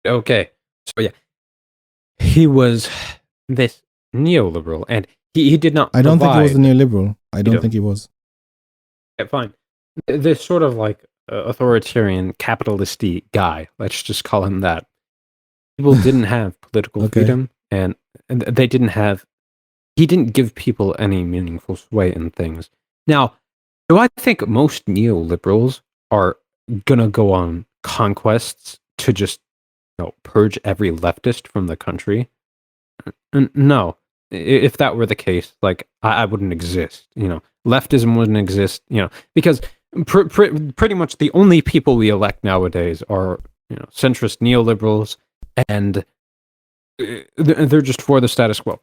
Okay, so yeah, he was this neoliberal, and he did not. I don't think he was a neoliberal. I don't think he was. Yeah, fine. This sort of like authoritarian, capitalist-y guy. Let's just call him that. People didn't have political freedom, and they didn't have. He didn't give people any meaningful sway in things. Now, do I think most neoliberals are gonna go on conquests to just purge every leftist from the country? No. If that were the case, like I wouldn't exist. Leftism wouldn't exist. Because pretty much the only people we elect nowadays are centrist neoliberals, and they're just for the status quo.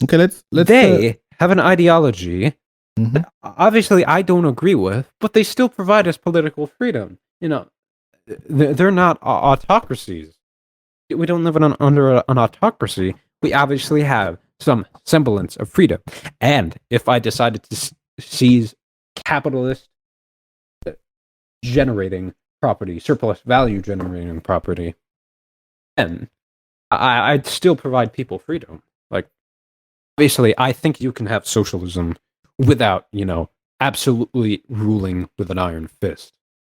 Okay, let's. They have an ideology that obviously I don't agree with, but they still provide us political freedom. They're not autocracies. We don't live under an autocracy. We obviously have some semblance of freedom. And if I decided to seize capitalist generating property, surplus value generating property, then I'd still provide people freedom. Like, obviously, I think you can have socialism without, absolutely ruling with an iron fist.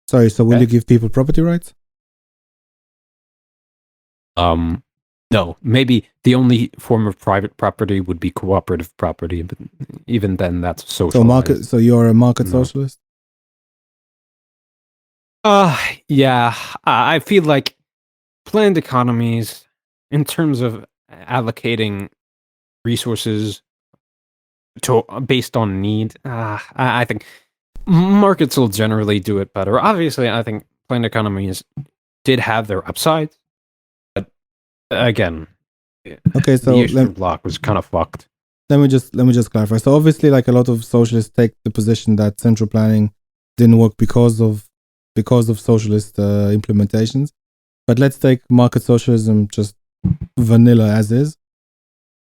Sorry, so will you give people property rights? No. Maybe the only form of private property would be cooperative property, but even then, that's socialized. So you're a market socialist? Yeah. I feel like planned economies, in terms of allocating resources based on need, I think markets will generally do it better. Obviously, I think planned economies did have their upsides, but again, okay, so the Eastern Bloc was kind of fucked. let me just clarify. So obviously, like a lot of socialists take the position that central planning didn't work because of socialist implementations. But let's take market socialism just vanilla as is.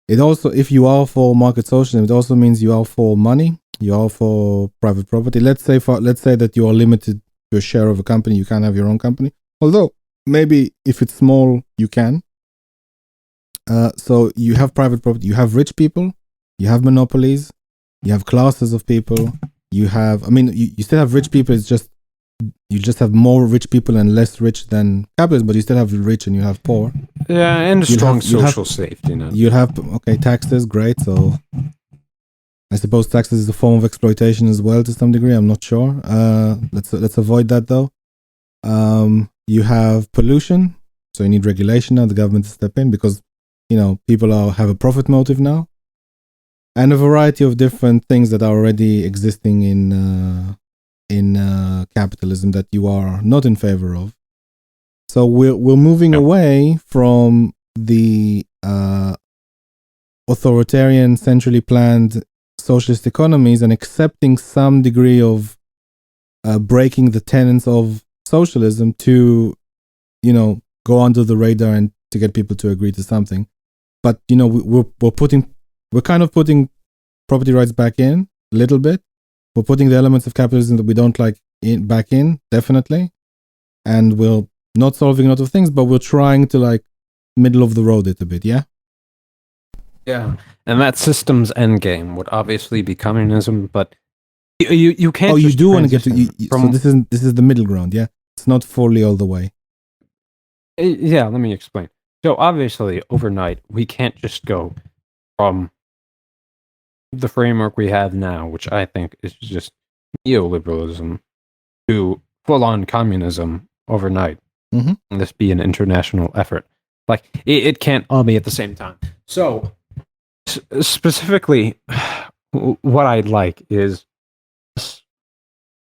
It also, if you are for market socialism, it also means you are for money, you are for private property. Let's say that you are limited to a share of a company, you can't have your own company. Although maybe if it's small, you can. So you have private property, you have rich people, you have monopolies, you have classes of people. You have, I mean, you still have rich people. It's just you just have more rich people and less rich than capitalists, but you still have rich and you have poor. Yeah, and a strong social safety net. You have taxes, great. So I suppose taxes is a form of exploitation as well to some degree. I'm not sure. Let's avoid that though. You have pollution, so you need regulation now. The government to step in because people have a profit motive now, and a variety of different things that are already existing in capitalism that you are not in favor of. So we're moving away from the authoritarian, centrally planned socialist economies and accepting some degree of breaking the tenets of socialism to, go under the radar and to get people to agree to something. But we're kind of putting property rights back in a little bit. We're putting the elements of capitalism that we don't like back in, definitely. And we're not solving a lot of things, but we're trying to middle of the road it a bit, yeah? Yeah. And that system's endgame would obviously be communism, but you can't. Oh, you do want to get to so this is the middle ground, yeah? It's not fully all the way. Yeah, let me explain. So obviously, overnight, we can't just go from the framework we have now, which I think is just neoliberalism, to full-on communism overnight. Mm-hmm. And this be an international effort. It can't all be at the same time. So, specifically, what I'd like is,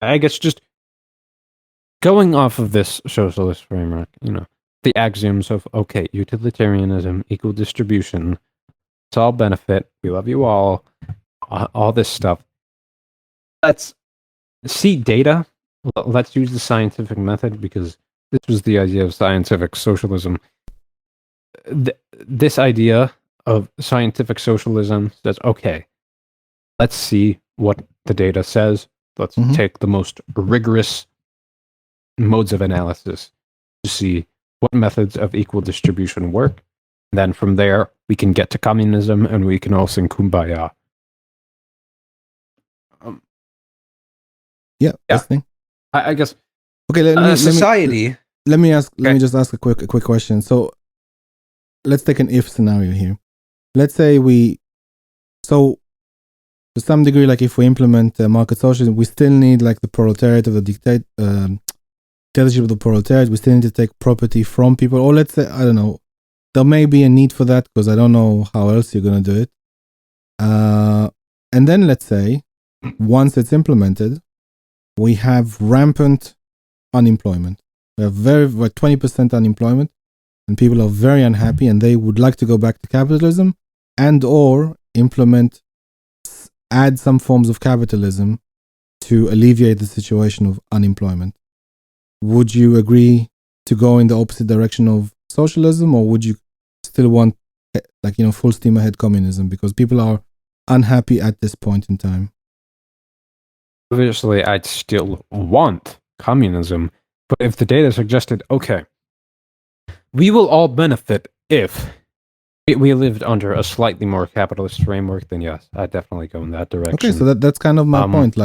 I guess, just going off of this socialist framework, the axioms of, utilitarianism, equal distribution, it's all benefit, we love you all this stuff. Let's see data. Let's use the scientific method because this was the idea of scientific socialism. This idea of scientific socialism says, let's see what the data says. Let's take the most rigorous modes of analysis to see what methods of equal distribution work. And then from there, we can get to communism and we can all sing Kumbaya. Listening. I guess. Okay, let me just ask a quick question. So let's take an if scenario here. Let's say to some degree, if we implement market socialism, we still need the proletariat of the dictatorship of the proletariat. We still need to take property from people, or let's say, I don't know, there may be a need for that because I don't know how else you're going to do it. And then let's say, once it's implemented, we have rampant unemployment. We have 20% unemployment, and people are very unhappy, and they would like to go back to capitalism and or add some forms of capitalism to alleviate the situation of unemployment. Would you agree to go in the opposite direction of socialism, or would you still want full steam ahead communism because people are unhappy at this point in time? Obviously, I'd still want communism, but if the data suggested, we will all benefit if we lived under a slightly more capitalist framework, then yes, I'd definitely go in that direction. Okay, so that's kind of my point.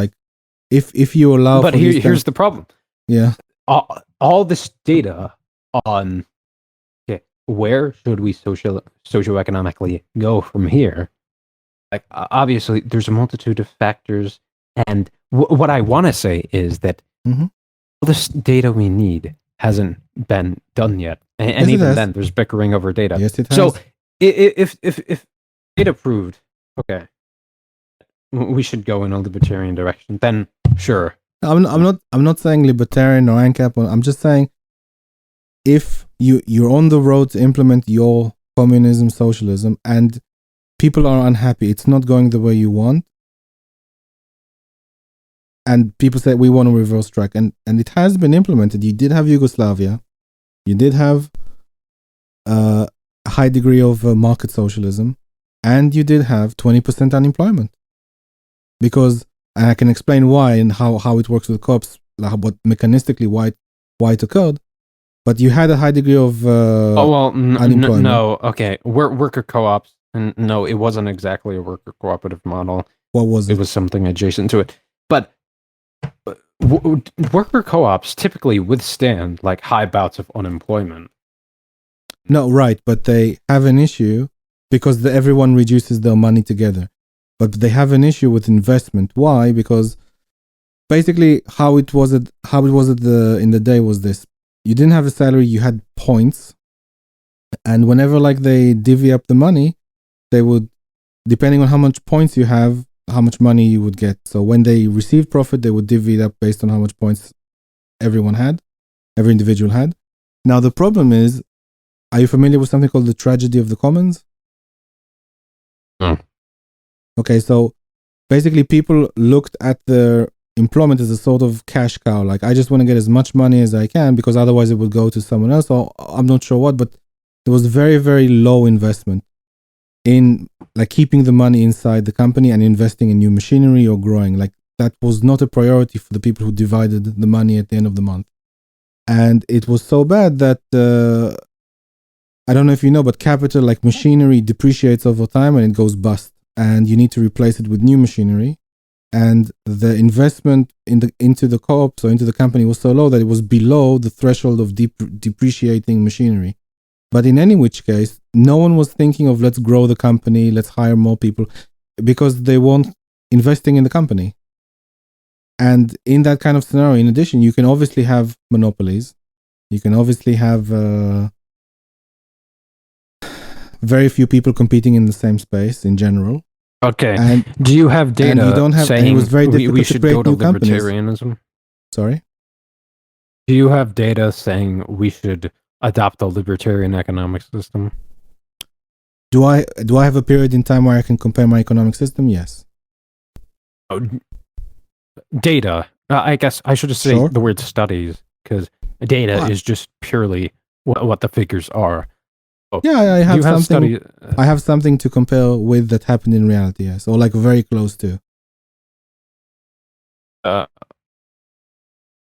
If you allow, but here's the problem. Yeah, all this data on where should we socioeconomically go from here? Obviously, there's a multitude of factors, and what I want to say is that all this data we need hasn't been done yet, and even then, there's bickering over data. Yes, it has. So, if data proved we should go in a libertarian direction, then sure. I'm not saying libertarian or ANCAP. I'm just saying if you're on the road to implement your communism, socialism, and people are unhappy. It's not going the way you want. And people say, we want to reverse track. And it has been implemented. You did have Yugoslavia. You did have a high degree of market socialism. And you did have 20% unemployment. Because, and I can explain why and how it works with co-ops, what mechanistically why it occurred. But you had a high degree of unemployment. No, okay. Worker co-ops, and no, it wasn't exactly a worker cooperative model. What was it? It was something adjacent to it. But worker co-ops typically withstand like high bouts of unemployment. No, right, but they have an issue because everyone reduces their money together. But they have an issue with investment. Why? Because basically how it was in the day was this: you didn't have a salary, you had points, and whenever like they divvy up the money, they would, depending on how much points you have, how much money you would get. So when they received profit, they would divvy it up based on how much points every individual had. Now the problem is, are you familiar with something called the tragedy of the commons? No. Okay, so basically people looked at their employment as a sort of cash cow. Like, I just want to get as much money as I can because otherwise it would go to someone else, or I'm not sure what, but there was very, very low investment in like keeping the money inside the company and investing in new machinery or growing. Like, that was not a priority for the people who divided the money at the end of the month. And it was so bad that I don't know if you know, but capital, like machinery, depreciates over time and it goes bust, and you need to replace it with new machinery. And the investment into the co-op, so into the company, was so low that it was below the threshold of depreciating machinery. But in any which case, no one was thinking of let's grow the company, let's hire more people, because they weren't investing in the company. And in that kind of scenario, in addition, you can obviously have monopolies. You can obviously have very few people competing in the same space in general. Okay. And do you have data you don't have, saying it was very difficult we to should create go to new companies. libertarianism? Sorry? Do you have data saying we should adopt a libertarian economic system? Do I have a period in time where I can compare my economic system? Yes. Oh, data. I guess I should just say the word studies, because data is just purely what the figures are. Oh, yeah, I have something. I have something to compare with that happened in reality, yes, or like very close to. No,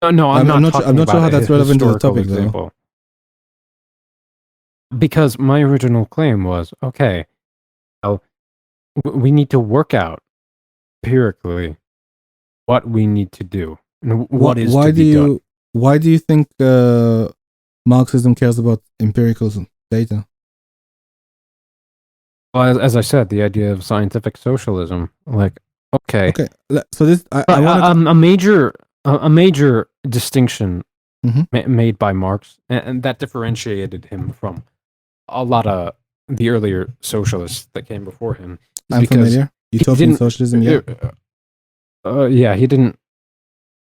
I'm not sure how that's relevant to the topic, though. Because my original claim was, okay, well, we need to work out empirically what we need to do and what is to be done. Why do you think Marxism cares about empirical data? Well, as I said, the idea of scientific socialism, like, okay. So this, a major distinction made by Marx, and that differentiated him from a lot of the earlier socialists that came before him. I'm familiar. Utopian socialism, yeah. Yeah, he didn't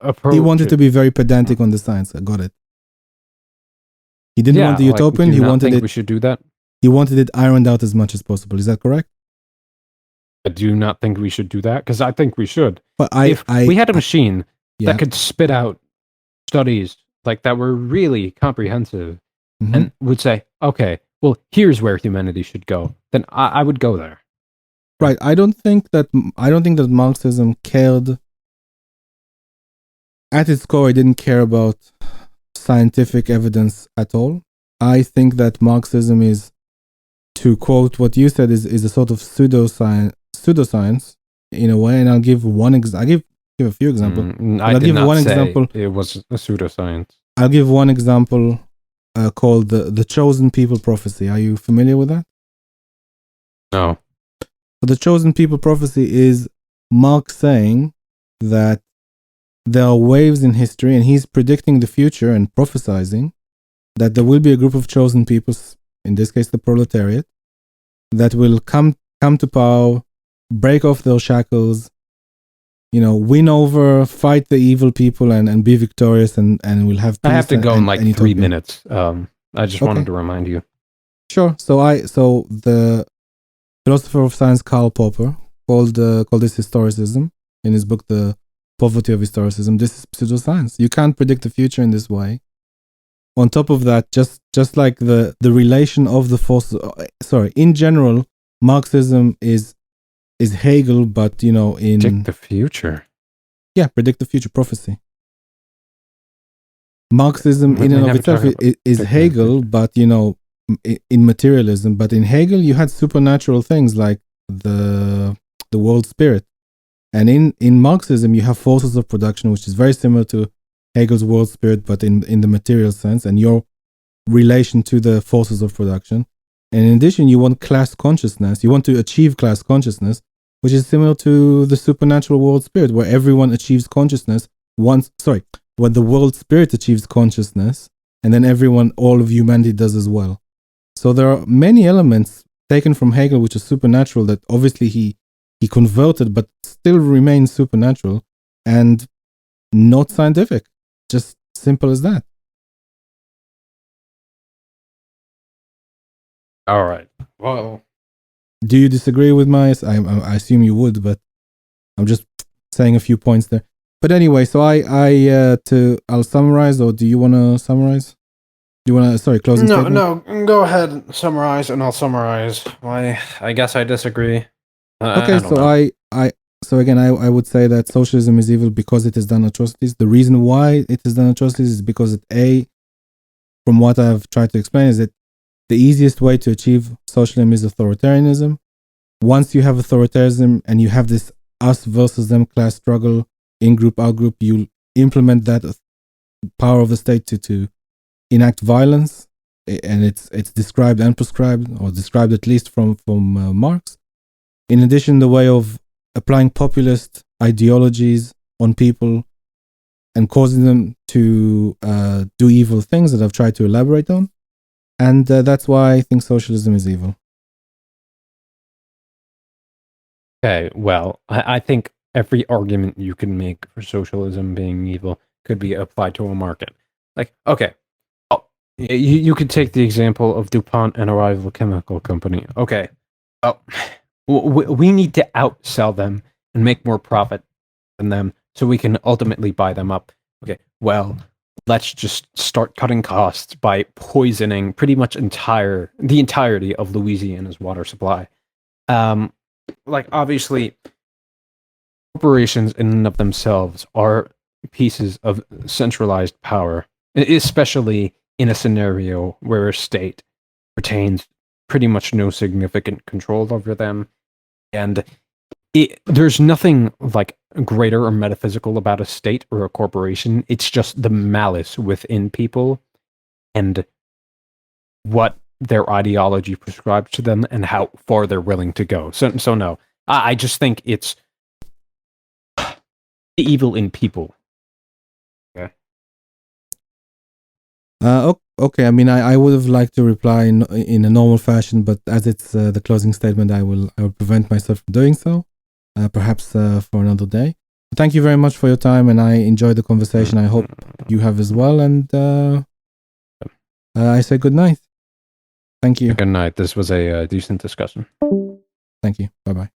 approach. He wanted to be very pedantic on the science. I got it. He didn't want the utopian. He wanted it. We should do that. He wanted it ironed out as much as possible. Is that correct? I do not think we should do that, because I think we should. But if we had a machine that could spit out studies like that were really comprehensive and would say, okay, well, here's where humanity should go, then I would go there. Right. I don't think that Marxism cared. At its core, it didn't care about scientific evidence at all. I think that Marxism is, to quote what you said, is a sort of pseudoscience in a way. And I'll give one I'll give a few examples. I'll give one example. It was a pseudoscience. I'll give one example called the Chosen People prophecy. Are you familiar with that? No. So the Chosen People prophecy is Marx saying that there are waves in history, and he's predicting the future and prophesizing that there will be a group of chosen peoples, in this case the proletariat, that will come to power, break off their shackles, win over, fight the evil people, and be victorious, and we'll have peace. I have to go in like 3 minutes. I just wanted to remind you. Sure. So the philosopher of science Karl Popper called this historicism in his book The Poverty of Historicism. This is pseudoscience. You can't predict the future in this way. On top of that, just like the relation of the forces, in general, Marxism is Hegel, but in predict the future. Yeah, predict the future, prophecy. Marxism in and of itself is Hegel, but in materialism. But in Hegel, you had supernatural things like the world spirit, and in Marxism, you have forces of production, which is very similar to Hegel's world spirit, but in the material sense, and your relation to the forces of production. And in addition, you want class consciousness. You want to achieve class consciousness, which is similar to the supernatural world spirit, where everyone achieves consciousness once. When the world spirit achieves consciousness, and then all of humanity does as well. So there are many elements taken from Hegel, which is supernatural, that obviously he converted, but still remains supernatural and not scientific. Just simple as that. All right. Well, do you disagree with my? I assume you would, but I'm just saying a few points there. But anyway, so I'll summarize, or do you want to summarize? Do you want to closing statement? No, go ahead and summarize, and I'll summarize. I guess I disagree. Okay, so again, I would say that socialism is evil because it has done atrocities. The reason why it has done atrocities is because from what I've tried to explain, is that the easiest way to achieve socialism is authoritarianism. Once you have authoritarianism and you have this us versus them class struggle, in group, out group, you implement that power of the state to enact violence, and it's described and prescribed, or described at least from Marx. In addition, the way of applying populist ideologies on people and causing them to do evil things that I've tried to elaborate on. And that's why I think socialism is evil. Okay, well, I think every argument you can make for socialism being evil could be applied to a market. Like, okay, you could take the example of DuPont and a rival chemical company. Okay, we need to outsell them and make more profit than them so we can ultimately buy them up. Okay, well, let's just start cutting costs by poisoning pretty much the entirety of Louisiana's water supply. Like, obviously, corporations in and of themselves are pieces of centralized power, especially in a scenario where a state retains pretty much no significant control over them. And there's nothing like greater or metaphysical about a state or a corporation. It's just the malice within people and what their ideology prescribes to them and how far they're willing to go. So no, I just think it's evil in people. Okay. Okay. I mean, I would have liked to reply in a normal fashion, but as it's the closing statement, I will prevent myself from doing so. Perhaps for another day. Thank you very much for your time, and I enjoyed the conversation. I hope you have as well. And I say good night. Thank you. Good night. This was a decent discussion. Thank you. Bye-bye.